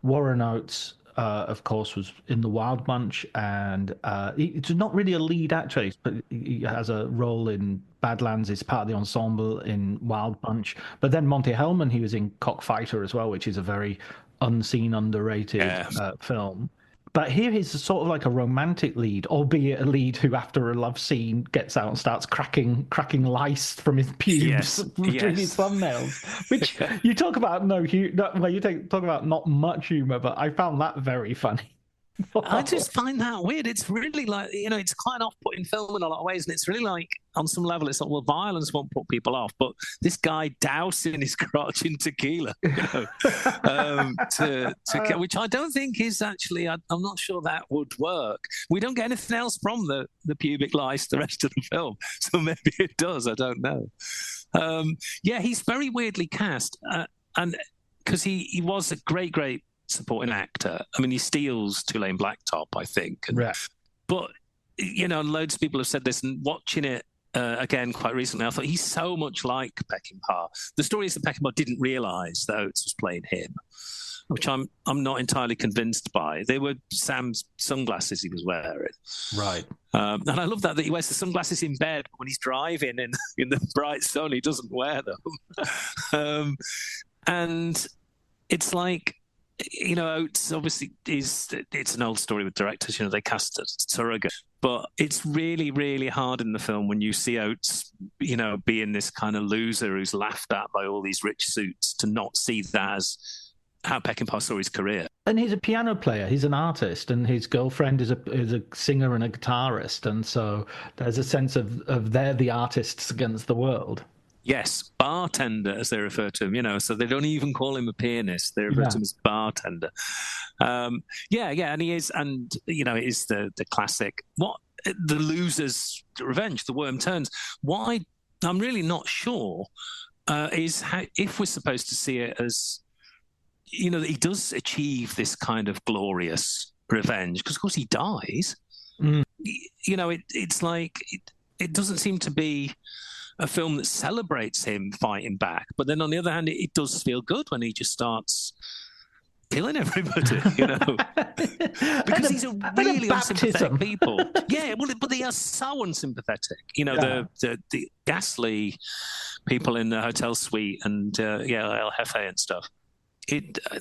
Warren Oates of course, was in The Wild Bunch, and it's not really a lead actor, but he has a role in Badlands. He's part of the ensemble in Wild Bunch. But then Monty Hellman, he was in Cockfighter as well, which is a very unseen, underrated film. But here he's sort of like a romantic lead, albeit a lead who, after a love scene, gets out and starts cracking lice from his pubes between his thumbnails. Which you talk about talk about not much humor, but I found that very funny. I just find that weird. It's really like, it's quite an off-putting film in a lot of ways, and it's really like, on some level, it's like, well, violence won't put people off, but this guy dousing his crotch in tequila, which I don't think is actually, I'm not sure that would work. We don't get anything else from the pubic lice the rest of the film, so maybe it does, I don't know. He's very weirdly cast, and because he was a great supporting actor. I mean, he steals Tulane Blacktop, I think. But, loads of people have said this, and watching it again quite recently, I thought he's so much like Peckinpah. The story is that Peckinpah didn't realise that Oates was playing him, which I'm not entirely convinced by. They were Sam's sunglasses he was wearing. Right. And I love that he wears the sunglasses in bed, but when he's driving in the bright sun, he doesn't wear them. And it's like, Oates obviously it's an old story with directors, they cast a surrogate, but it's really, really hard in the film when you see Oates, being this kind of loser who's laughed at by all these rich suits, to not see that as how Peckinpah saw his career. And he's a piano player, he's an artist, and his girlfriend is a singer and a guitarist, and so there's a sense of they're the artists against the world. Yes, bartender, as they refer to him, so they don't even call him a pianist. They refer to him as bartender. And he is, and, it is the classic, the loser's revenge, the worm turns. Why I'm really not sure is how, if we're supposed to see it as, that he does achieve this kind of glorious revenge, because, of course, he dies. It's like, it doesn't seem to be a film that celebrates him fighting back, but then on the other hand, it does feel good when he just starts killing everybody, because he's a really unsympathetic people. But they are so unsympathetic. The ghastly people in the hotel suite and El Jefe and stuff.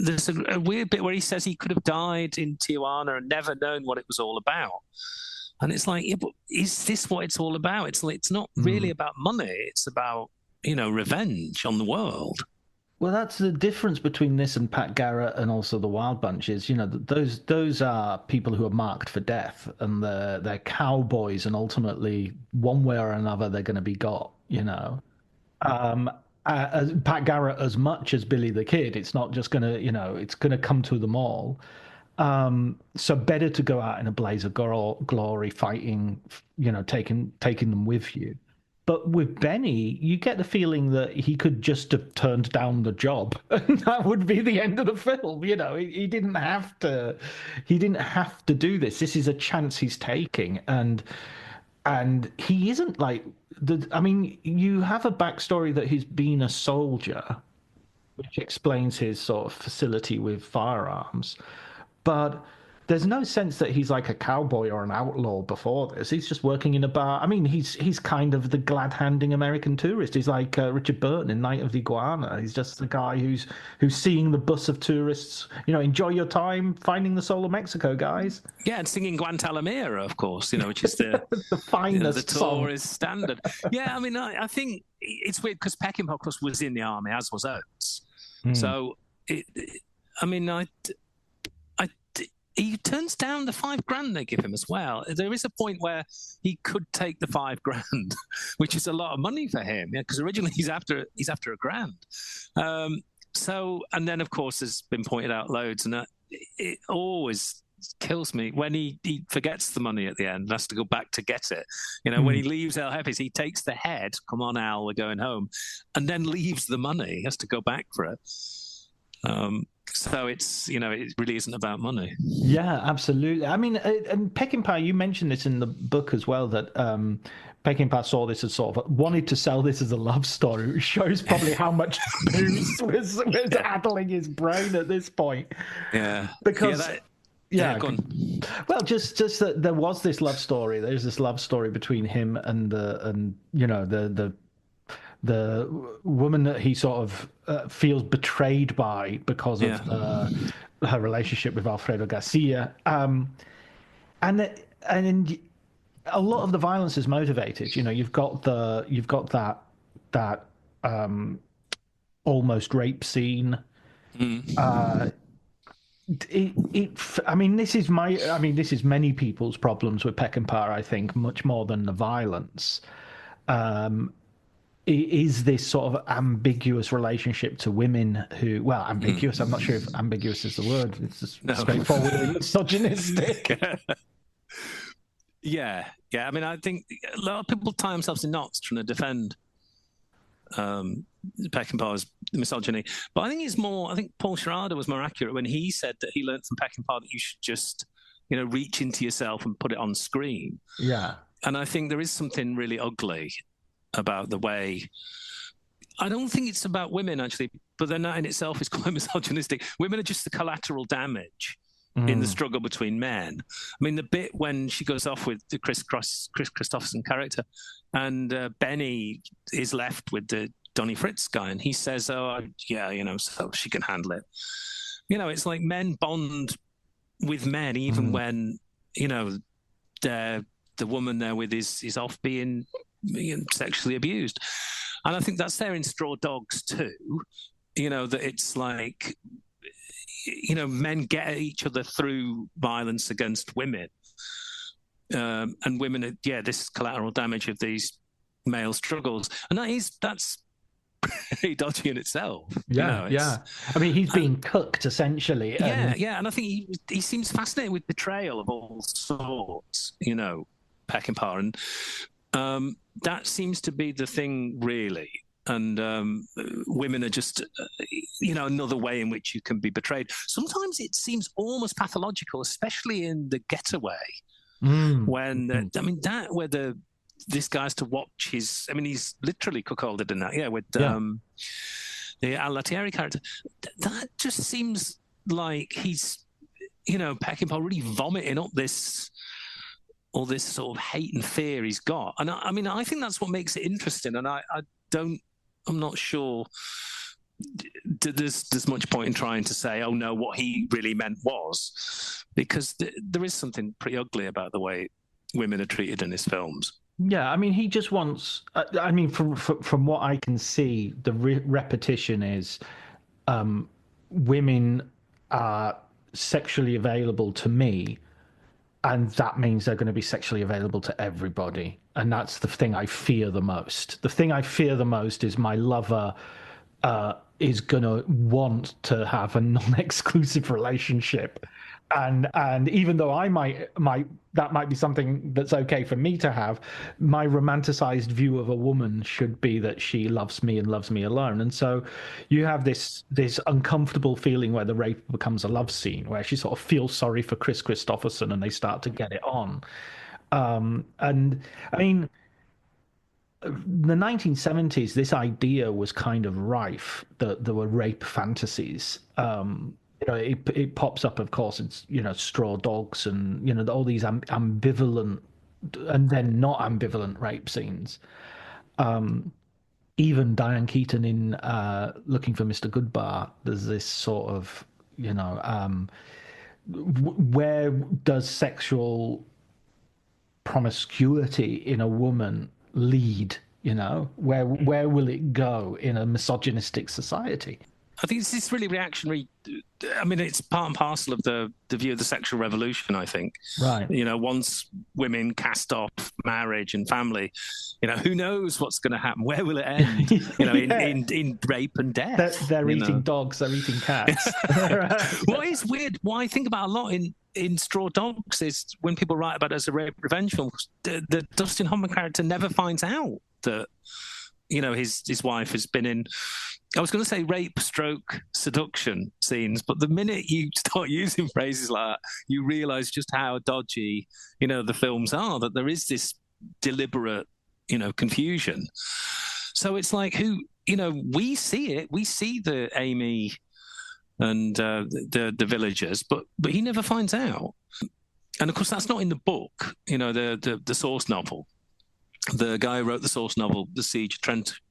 There's a weird bit where he says he could have died in Tijuana and never known what it was all about. And it's like, is this what it's all about? It's not really about money. It's about, revenge on the world. Well, that's the difference between this and Pat Garrett and also The Wild Bunch is, those are people who are marked for death, and they're cowboys, and ultimately, one way or another, they're going to be got, Pat Garrett, as much as Billy the Kid, it's not just going to, it's going to come to them all. So better to go out in a blaze of glory, fighting, taking them with you. But with Benny, you get the feeling that he could just have turned down the job, and that would be the end of the film. He didn't have to. He didn't have to do this. This is a chance he's taking, and he isn't like the. I mean, you have a backstory that he's been a soldier, which explains his sort of facility with firearms. But there's no sense that he's like a cowboy or an outlaw before this. He's just working in a bar. I mean, he's kind of the glad-handing American tourist. He's like Richard Burton in Night of the Iguana. He's just the guy who's seeing the bus of tourists. Enjoy your time finding the soul of Mexico, guys. Yeah, and singing Guantanamera, of course. Which is the the finest the tourist standard. Yeah, I mean, I think it's weird because Peckinpah, of course, was in the army, as was Oates. So, he turns down the $5,000 they give him as well. There is a point where he could take the $5,000, which is a lot of money for him. Because originally he's after $1,000. And then of course has been pointed out loads, and it always kills me when he forgets the money at the end and has to go back to get it. When he leaves El Jefe's, he takes the head. Come on, Al, we're going home, and then leaves the money. He has to go back for it. So it's, it really isn't about money. Yeah, absolutely. I mean, and Peckinpah, you mentioned this in the book as well, that Peckinpah saw this as sort of wanted to sell this as a love story, which shows probably how much booze was addling his brain at this point. Yeah. Because Yeah, go on. Well, just that there was this love story. There's this love story between him and the woman that he sort of feels betrayed by because of her relationship with Alfredo Garcia. And a lot of the violence is motivated. You've got that almost rape scene. This is many people's problems with Peckinpah. I think much more than the violence. It is this sort of ambiguous relationship to women who, well, ambiguous. I'm not sure if ambiguous is the word. It's just straightforwardly misogynistic. Yeah. I mean, I think a lot of people tie themselves in knots trying to defend Peckinpah's misogyny, but I think Paul Schrader was more accurate when he said that he learned from Peckinpah that you should just, reach into yourself and put it on screen. Yeah. And I think there is something really ugly about the way. I don't think it's about women actually, but then that in itself is quite misogynistic. Women are just the collateral damage in the struggle between men. I mean, the bit when she goes off with the Chris Christopherson character, and Benny is left with the Donnie Fritz guy, and he says, "Oh, yeah, so she can handle it." It's like men bond with men, even when the woman they're with is off being sexually abused, and I think that's there in Straw Dogs too. That it's like. Men get at each other through violence against women. And women are, this collateral damage of these male struggles. And that's pretty dodgy in itself. Yeah. I mean, he's being cooked, essentially. And I think he seems fascinated with betrayal of all sorts, Peckinpah. And that seems to be the thing, really. And women are just, another way in which you can be betrayed. Sometimes it seems almost pathological, especially in The Getaway, when where this guy has to watch his. I mean, he's literally cuckolded in that, with the Al Latieri character. That just seems like he's, Peckinpah really vomiting up all this sort of hate and fear he's got. And I think that's what makes it interesting. And I'm not sure there's much point in trying to say, oh no, what he really meant was, because there is something pretty ugly about the way women are treated in his films. Yeah, I mean, he just wants. From what I can see, the repetition is, women are sexually available to me, and that means they're going to be sexually available to everybody. And that's the thing I fear the most. The thing I fear the most is my lover is going to want to have a non-exclusive relationship. And even though that might be something that's okay for me to have, my romanticized view of a woman should be that she loves me and loves me alone. And so you have this uncomfortable feeling where the rape becomes a love scene, where she sort of feels sorry for Chris Christopherson and they start to get it on. And I mean, the 1970s, this idea was kind of rife that there were rape fantasies. It pops up, of course, it's, Straw Dogs and, all these ambivalent and then not ambivalent rape scenes. Even Diane Keaton in Looking for Mr. Goodbar, there's this sort of, where does sexual promiscuity in a woman lead? Where will it go in a misogynistic society? I think this is really reactionary. I mean, it's part and parcel of the view of the sexual revolution, I think. Right. Once women cast off marriage and family, who knows what's going to happen? Where will it end? In rape and death. They're eating dogs, they're eating cats. What is weird, what I think about a lot in Straw Dogs is when people write about it as a rape revenge film, the Dustin Hoffman character never finds out that, his wife has been in, I was going to say rape stroke seduction scenes, but the minute you start using phrases like that, you realize just how dodgy, the films are, that there is this deliberate, confusion. So it's like we see it. We see the Amy and the villagers, but he never finds out. And of course, that's not in the book. The source novel. The guy who wrote the source novel, The Siege of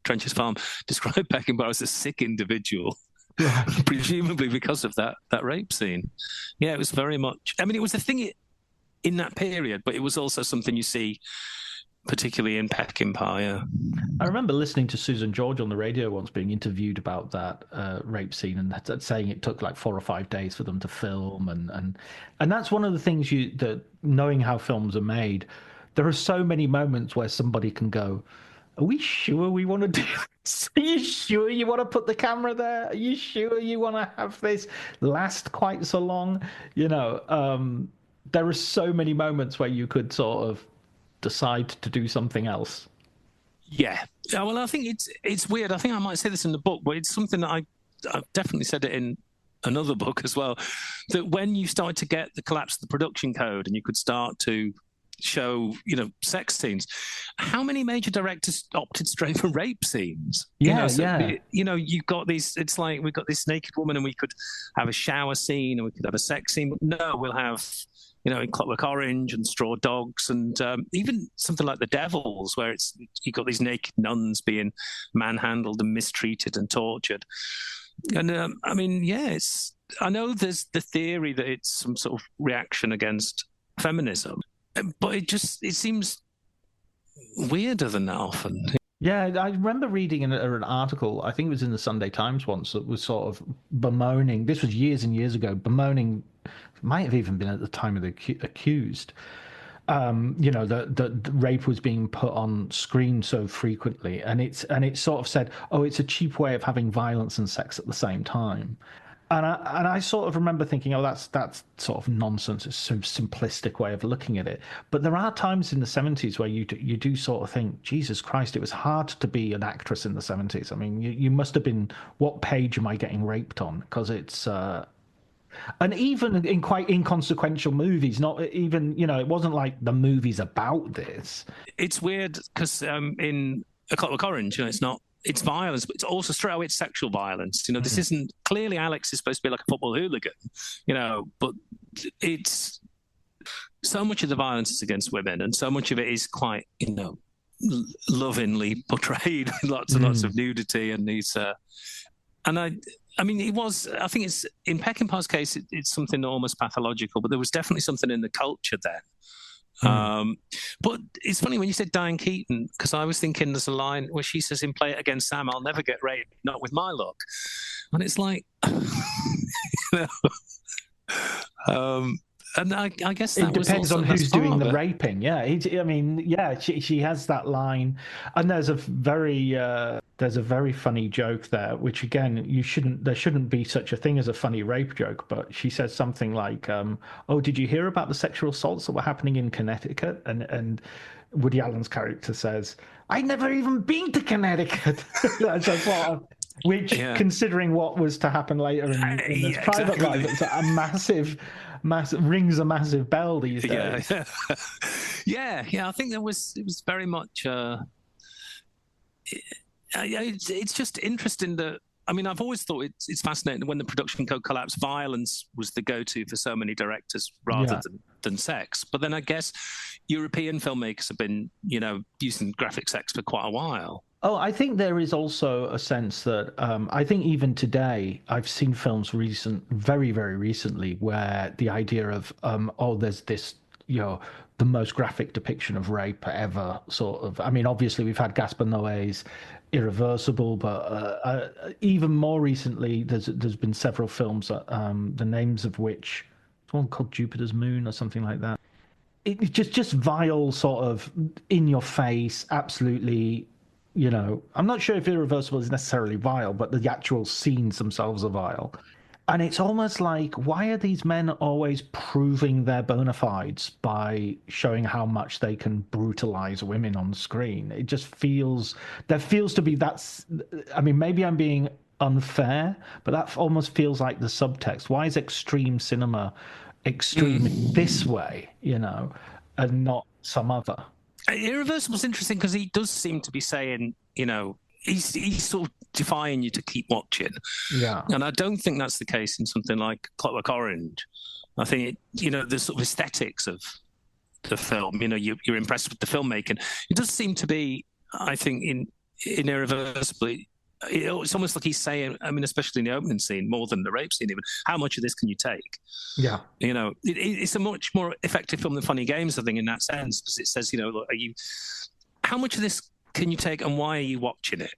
Trench's Farm, described Peckinpah as a sick individual, presumably because of that rape scene. Yeah, it was very much. I mean, it was a thing in that period, but it was also something you see particularly in Peckinpah. Yeah. I remember listening to Susan George on the radio once being interviewed about that rape scene and saying it took like 4 or 5 days for them to film, and that's one of the things that knowing how films are made, there are so many moments where somebody can go, are we sure we want to do this? Are you sure you want to put the camera there? Are you sure you want to have this last quite so long? There are so many moments where you could sort of decide to do something else. Yeah. Well, I think it's weird. I think I might say this in the book, but it's something that I've definitely said it in another book as well, that when you started to get the collapse of the production code and you could start to show, sex scenes, how many major directors opted straight for rape scenes? You've got these, it's like we've got this naked woman and we could have a shower scene and we could have a sex scene, but no, we'll have in Clockwork Orange and Straw Dogs, and even something like The Devils, where you've got these naked nuns being manhandled and mistreated and tortured. And I know there's the theory that it's some sort of reaction against feminism, but it seems weirder than that often. Yeah, I remember reading an article, I think it was in the Sunday Times once, that was sort of bemoaning, this was years and years ago, bemoaning, might have even been at the time of the accused, that rape was being put on screen so frequently, and it sort of said, oh, it's a cheap way of having violence and sex at the same time. And I sort of remember thinking, oh, that's sort of nonsense. It's a simplistic way of looking at it. But there are times in the 70s where you do sort of think, Jesus Christ, it was hard to be an actress in the 70s. I mean, you must have been, what page am I getting raped on? Because it's... and even in quite inconsequential movies, not even, it wasn't like the movie's about this. It's weird because in A Clockwork Orange, it's violence, but it's also straight away it's sexual violence. This isn't, clearly Alex is supposed to be like a football hooligan, but it's so much of the violence is against women, and so much of it is quite, lovingly portrayed with lots and lots of nudity and these. And I mean, I think it's, in Peckinpah's case, it's something almost pathological, but there was definitely something in the culture then. But it's funny when you said Diane Keaton, because I was thinking there's a line where she says in Play It Again, Sam, I'll never get raped, not with my luck. And it's like, and I guess that it depends on who's doing the raping. Yeah, she has that line, and there's a very funny joke there, which again, there shouldn't be such a thing as a funny rape joke, but she says something like, "Oh, did you hear about the sexual assaults that were happening in Connecticut?" And Woody Allen's character says, "I'd never even been to Connecticut." Which, considering what was to happen later in his private life, it's a massive rings a massive bell these days. Yeah. I think it was very much. It's just interesting that. I mean, I've always thought it's fascinating that when the production code collapsed, violence was the go-to for so many directors rather than sex. But then I guess European filmmakers have been, using graphic sex for quite a while. Oh, I think there is also a sense that I think even today I've seen films very, very recently where the idea of there's this, the most graphic depiction of rape ever sort of. I mean, obviously we've had Gaspar Noé's Irreversible, but even more recently there's been several films that, the names of which, one called Jupiter's Moon or something like that. It's just vile, sort of in your face, absolutely. I'm not sure if Irreversible is necessarily vile, but the actual scenes themselves are vile. And it's almost like, why are these men always proving their bona fides by showing how much they can brutalize women on screen? It just feels to be I mean, maybe I'm being unfair, but that almost feels like the subtext. Why is extreme cinema extreme this way, and not some other? Irreversible is interesting because he does seem to be saying, he's sort of defying you to keep watching. Yeah. And I don't think that's the case in something like Clockwork Orange. I think, the sort of aesthetics of the film, you're impressed with the filmmaking. It does seem to be, I think, in irreversibly, it's almost like he's saying, especially in the opening scene, more than the rape scene even, how much of this can you take? Yeah. It's a much more effective film than Funny Games, I think, in that sense, because it says, look, how much of this can you take and why are you watching it?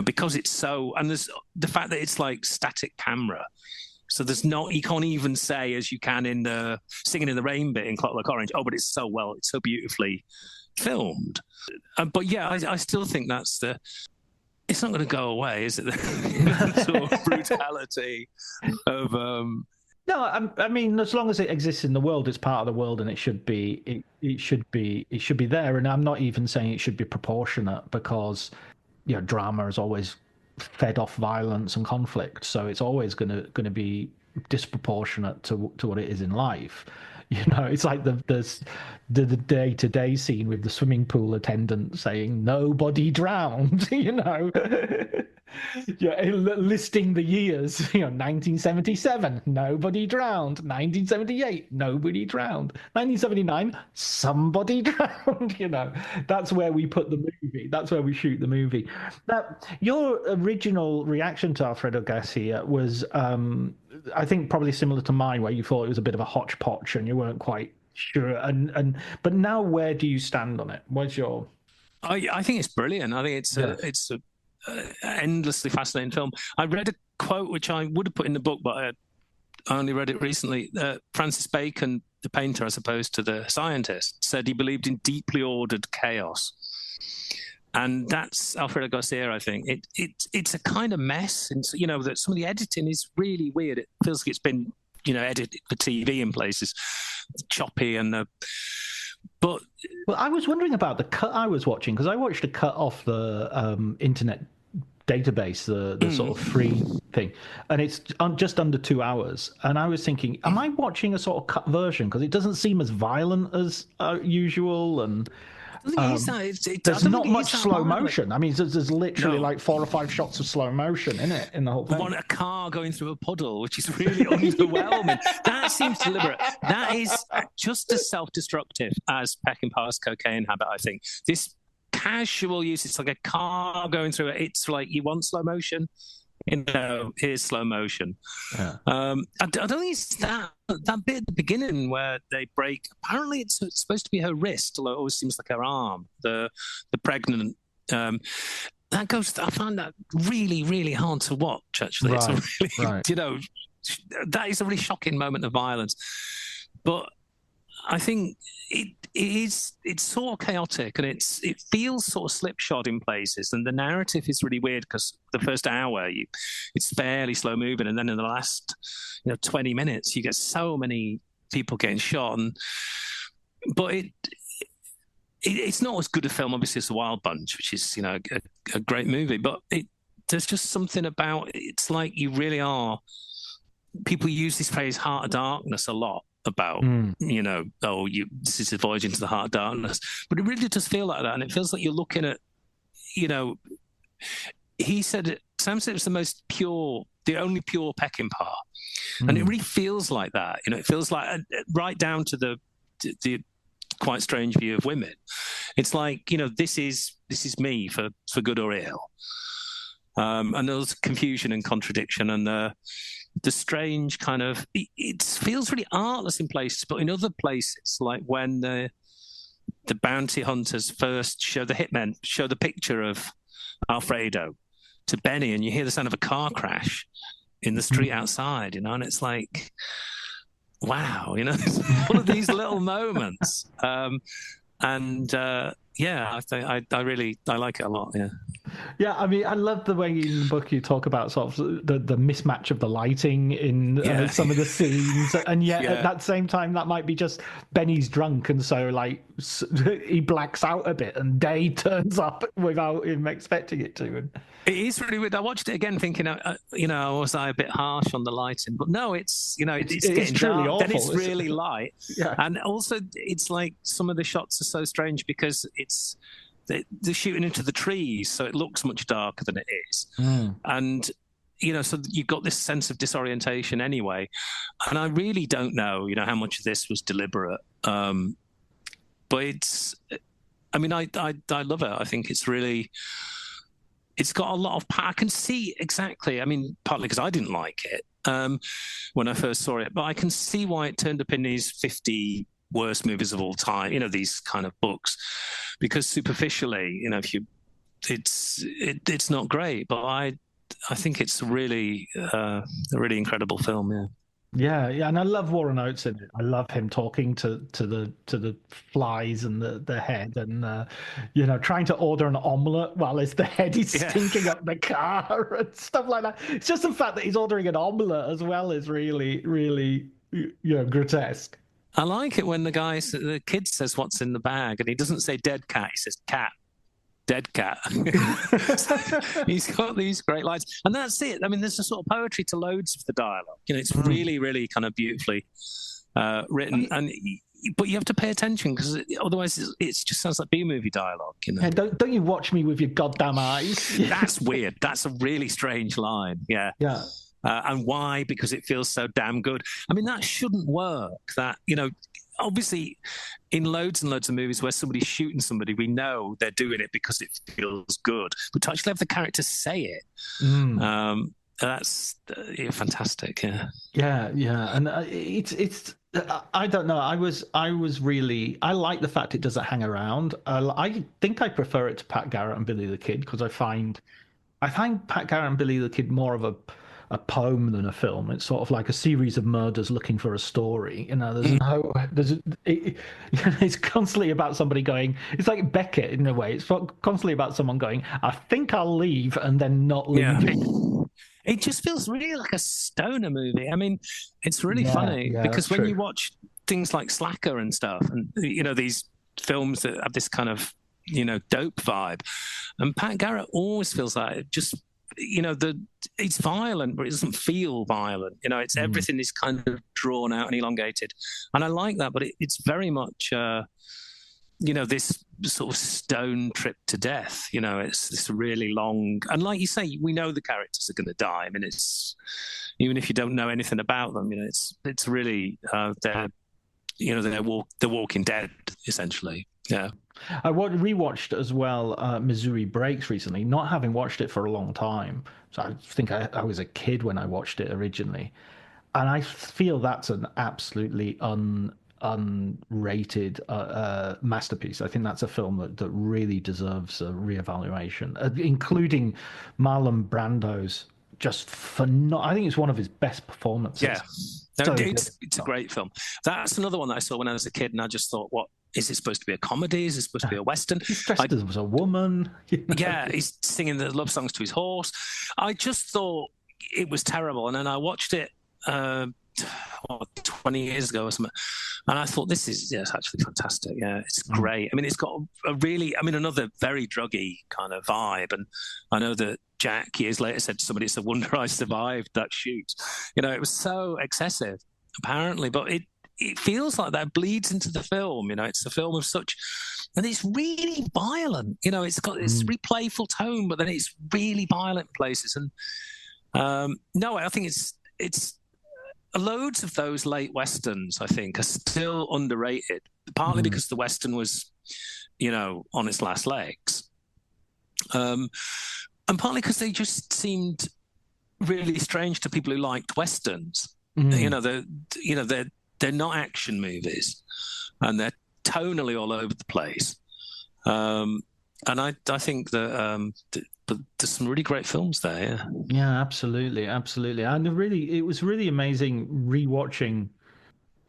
Because it's so, and there's the fact that it's like static camera. So you can't even say, as you can in the Singing in the Rain bit in Clockwork Orange, oh, but it's so beautifully filmed. But yeah, I still think it's not going to go away, is it? The sort of brutality of. No, I mean, as long as it exists in the world, it's part of the world, and it should be there. And I'm not even saying it should be proportionate, because drama is always fed off violence and conflict, so it's always going to be disproportionate to what it is in life. It's like the day-to-day scene with the swimming pool attendant saying nobody drowned. Listing the years. 1977, nobody drowned. 1978, nobody drowned. 1979, somebody drowned. That's where we put the movie. That's where we shoot the movie. Now, your original reaction to Alfredo Garcia was, I think, probably similar to mine, where you thought it was a bit of a hodgepodge and you weren't quite sure. But now, where do you stand on it? What's your? I think it's brilliant. I think it's a endlessly fascinating film. I read a quote which I would have put in the book, but I only read it recently. Francis Bacon, the painter as opposed to the scientist, said he believed in deeply ordered chaos. And that's Alfredo Garcia, I think. It's a kind of mess. And, that some of the editing is really weird. It feels like it's been, edited for TV in places. Choppy and But... Well, I was wondering about the cut I was watching, because I watched a cut off the internet database, the sort of free thing, and it's just under 2 hours. And I was thinking, am I watching a sort of cut version? Because it doesn't seem as violent as usual, and... there's not much slow motion. I mean, there's literally like 4 or 5 shots of slow motion in the whole thing. A car going through a puddle, which is really underwhelming. That seems deliberate. That is just as self-destructive as Peckinpah's cocaine habit, I think. This casual use, it's like a car going through it. It's like, you want slow motion? Here's slow motion. Yeah. I don't think it's that bit at the beginning where they break. Apparently, it's supposed to be her wrist, although it always seems like her arm. The pregnant. That goes. I find that really, really hard to watch. Actually, right, it's a really, that is a really shocking moment of violence. But I think it's sort of chaotic, and it feels sort of slipshod in places, and the narrative is really weird, because the first hour it's fairly slow moving, and then in the last 20 minutes you get so many people getting shot, but it's not as good a film obviously as The Wild Bunch, which is a great movie, but there's just something about it's like you really are. People use this phrase "heart of darkness" a lot about this is a voyage into the heart of darkness, but it really does feel like that, and it feels like you're looking at Sam said it was the only pure Peckinpah, and it really feels like that. It feels like right down to the quite strange view of women. It's like this is me for good or ill, and there's confusion and contradiction, and the strange kind of, it feels really artless in places, but in other places, like when the bounty hunters first show the picture of Alfredo to Benny, and you hear the sound of a car crash in the street outside, and it's like, wow, it's one of these little moments. Yeah, I like it a lot. Yeah, I mean, I love the way in the book you talk about sort of the mismatch of the lighting in some of the scenes, and yet at that same time, that might be just Benny's drunk, and so like he blacks out a bit, and day turns up without him expecting it to. And it is really weird. I watched it again, thinking, was I a bit harsh on the lighting? But no, it's getting truly dark, awful. then it's really light, yeah. And also, it's like some of the shots are so strange because it's they're shooting into the trees, so it looks much darker than it is. And so you've got this sense of disorientation anyway. And I really don't know, how much of this was deliberate. But it's, I love it. I think it's got a lot of power. I can see exactly, partly because I didn't like it when I first saw it, but I can see why it turned up in these 50 worst movies of all time, these kind of books, because superficially, it's not great, but I think it's really a really incredible film. Yeah, and I love Warren Oates in it. I love him talking to the flies and the head, and trying to order an omelette while the head is stinking up the car and stuff like that. It's just the fact that he's ordering an omelette as well is really, really, grotesque. I like it when the kid says what's in the bag, and he doesn't say dead cat, he says cat. Dead cat. He's got these great lines, and that's it. There's a sort of poetry to loads of the dialogue. It's really, really kind of beautifully written, but you have to pay attention because otherwise it just sounds like B-movie dialogue. Yeah, don't you watch me with your goddamn eyes? That's weird. That's a really strange line. Yeah. And why? Because it feels so damn good. That shouldn't work. That obviously, in loads and loads of movies where somebody's shooting somebody, we know they're doing it because it feels good. But to actually have the character say it, that's fantastic. Yeah, and it's. I don't know. I like the fact it doesn't hang around. I think I prefer it to Pat Garrett and Billy the Kid because I find Pat Garrett and Billy the Kid more of a poem than a film. It's sort of like a series of murders looking for a story. It's constantly about somebody going. It's like Beckett in a way. It's constantly about someone going, I think I'll leave, and then not leaving. It just feels really like a stoner movie. It's really funny because when you watch things like Slacker and stuff, and these films that have this kind of dope vibe, and Pat Garrett always feels like it just. It's violent, but it doesn't feel violent. It's everything is kind of drawn out and elongated, and I like that. But it's very much, this sort of stone trip to death. It's this really long, and like you say, we know the characters are going to die. It's even if you don't know anything about them, it's really they're Walking Dead essentially. Yeah. I rewatched as well Missouri Breaks recently, not having watched it for a long time. So I think I was a kid when I watched it originally. And I feel that's an absolutely unrated masterpiece. I think that's a film that really deserves a reevaluation, including Marlon Brando's just phenomenal. I think it's one of his best performances. Yeah. No, it's a great film. That's another one that I saw when I was a kid, and I just thought, what is it supposed to be? A comedy? Is it supposed to be a western? He's dressed as a woman. Yeah, he's singing the love songs to his horse. I just thought it was terrible, and then I watched it 20 years ago or something, and I thought it's actually fantastic. Yeah, it's great. It's got a really, another very druggy kind of vibe, and I know that Jack years later said to somebody, it's a wonder I survived that shoot. It was so excessive, apparently, but it feels like that bleeds into the film. It's a film of such, and it's really violent. It's got this really playful tone, but then it's really violent in places. And no, I think it's loads of those late westerns, I think, are still underrated, partly because the western was, on its last legs. And partly because they just seemed really strange to people who liked westerns. They're not action movies, and they're tonally all over the place. And I think that but there's some really great films there. Yeah, absolutely. And it was really amazing rewatching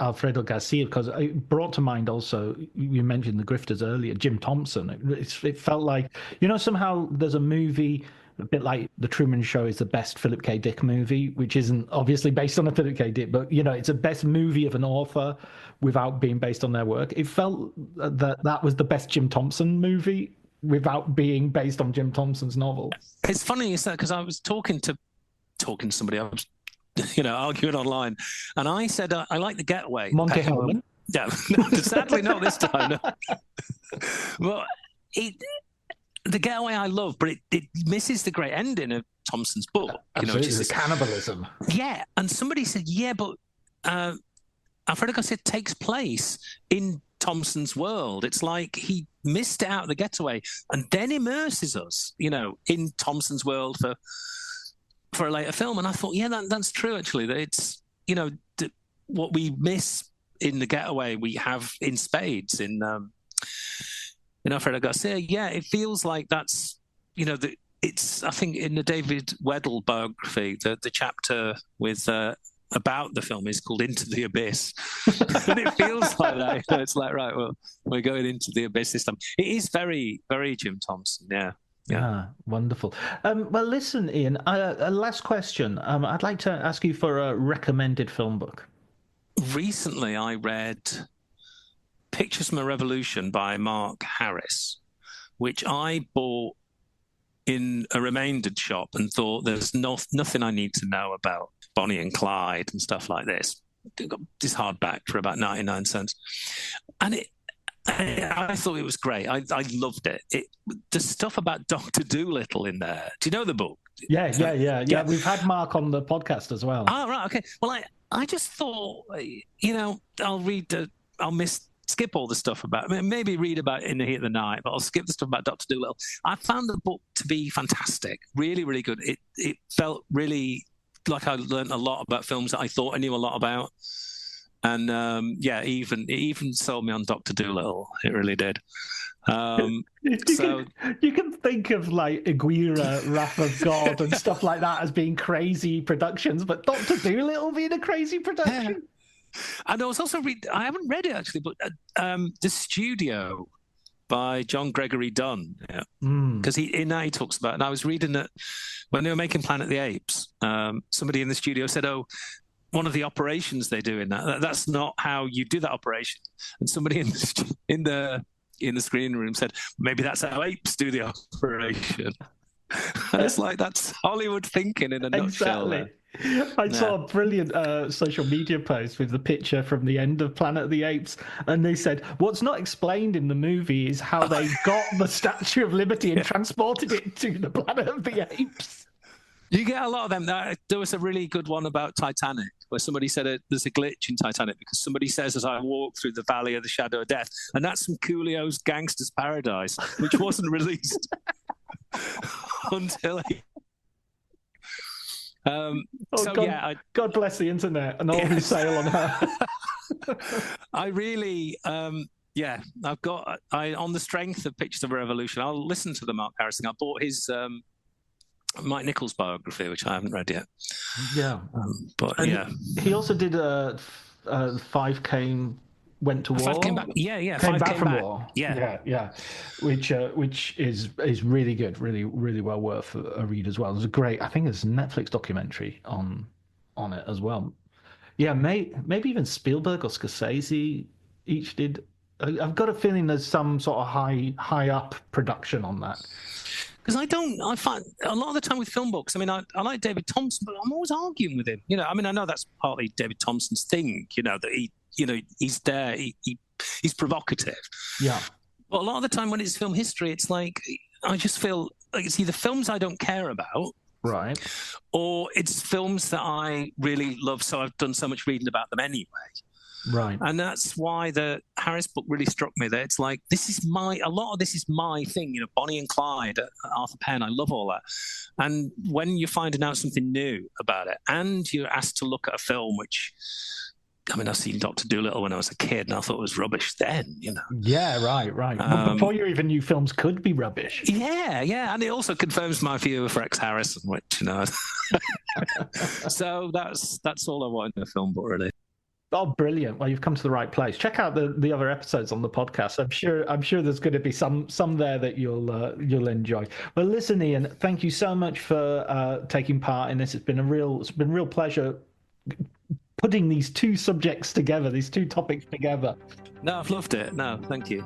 Alfredo Garcia, because it brought to mind also, you mentioned The Grifters earlier, Jim Thompson. It felt like, somehow there's a movie, a bit like The Truman Show is the best Philip K. Dick movie, which isn't obviously based on a Philip K. Dick, but, it's a best movie of an author without being based on their work. It felt that was the best Jim Thompson movie without being based on Jim Thompson's novel. It's funny you said, because I was talking to somebody, I was arguing online, and I said I like The Getaway. Monty Hellman? Yeah, no, sadly not this time. No. Well, The Getaway I love, but it misses the great ending of Thompson's book. Absolutely, the cannibalism. Yeah, and somebody said, but Alfredo Garcia takes place in Thompson's world. It's like he missed it out of The Getaway and then immerses us, in Thompson's world for a later film. And I thought, that's true, actually, that it's, what we miss in The Getaway, we have in spades in Alfredo Garcia. Yeah, it feels like that's, it's, I think in the David Weddell biography, the chapter with about the film is called Into the Abyss. And it feels like that. It's like, right, well, we're going into the abyss this time. It is very, very Jim Thompson, yeah. Ah, wonderful. Well, listen, Ian, a last question. I'd like to ask you for a recommended film book. Recently, I read Pictures from a Revolution by Mark Harris, which I bought in a remaindered shop and thought there's nothing I need to know about Bonnie and Clyde and stuff like this. I got this hardback for about 99 cents. And I thought it was great. I loved it. The stuff about Dr. Dolittle in there. Do you know the book? Yeah. We've had Mark on the podcast as well. Oh, right. Okay. Well, I just thought, I'll skip all the stuff about, maybe read about it in the heat of the night, but I'll skip the stuff about Dr. Dolittle. I found the book to be fantastic. Really, really good. It felt really like I learned a lot about films that I thought I knew a lot about. And it even sold me on Dr. Dolittle. It really did. You can think of like Aguirre, Wrath of God, and stuff like that as being crazy productions, but Dr. Dolittle being a crazy production. Yeah. And I was also I haven't read it actually, but The Studio by John Gregory Dunn. Yeah, because in that he talks about. And I was reading that when they were making Planet of the Apes, somebody in the studio said, "Oh, one of the operations they do in that's not how you do that operation." And somebody in the screening room said, "Maybe that's how apes do the operation." And it's like, that's Hollywood thinking in a nutshell. Exactly. I saw a brilliant social media post with the picture from the end of Planet of the Apes, and they said, what's not explained in the movie is how they got the Statue of Liberty and transported it to the Planet of the Apes. You get a lot of them. There was a really good one about Titanic, where somebody said there's a glitch in Titanic because somebody says, as I walk through the valley of the shadow of death, and that's from Coolio's Gangster's Paradise, which wasn't released until God bless the internet and all who sail on her. I really, I've got, on the strength of Pictures of a Revolution, I'll listen to the Mark Harris thing. I bought his Mike Nichols biography, which I haven't read yet. Yeah. But he also did Five Went to War. Five Came Back. Came back from war. Yeah. Which is really good, really, really well worth a read as well. There's I think there's a Netflix documentary on it as well. Yeah, maybe even Spielberg or Scorsese each did. I've got a feeling there's some sort of high up production on that. Because I find a lot of the time with film books, I like David Thompson, but I'm always arguing with him. I know that's partly David Thompson's thing, that he's there, he's provocative. Yeah. But a lot of the time when it's film history, it's like, I just feel like it's either films I don't care about. Right. Or it's films that I really love, so I've done so much reading about them anyway. Right. And that's why the Harris book really struck me, that it's like, a lot of this is my thing, Bonnie and Clyde, Arthur Penn, I love all that. And when you're finding out something new about it, and you're asked to look at a film which, I've seen Dr. Dolittle when I was a kid, and I thought it was rubbish then, Yeah, right. Before you even knew films could be rubbish. Yeah, and it also confirms my view of Rex Harrison, which, So that's all I want in a film book, really. Oh, brilliant! Well, you've come to the right place. Check out the other episodes on the podcast. I'm sure there's going to be some there that you'll enjoy. Well, listen, Ian, thank you so much for taking part in this. It's been a real pleasure putting these two subjects together, these two topics together. No, I've loved it. No, thank you.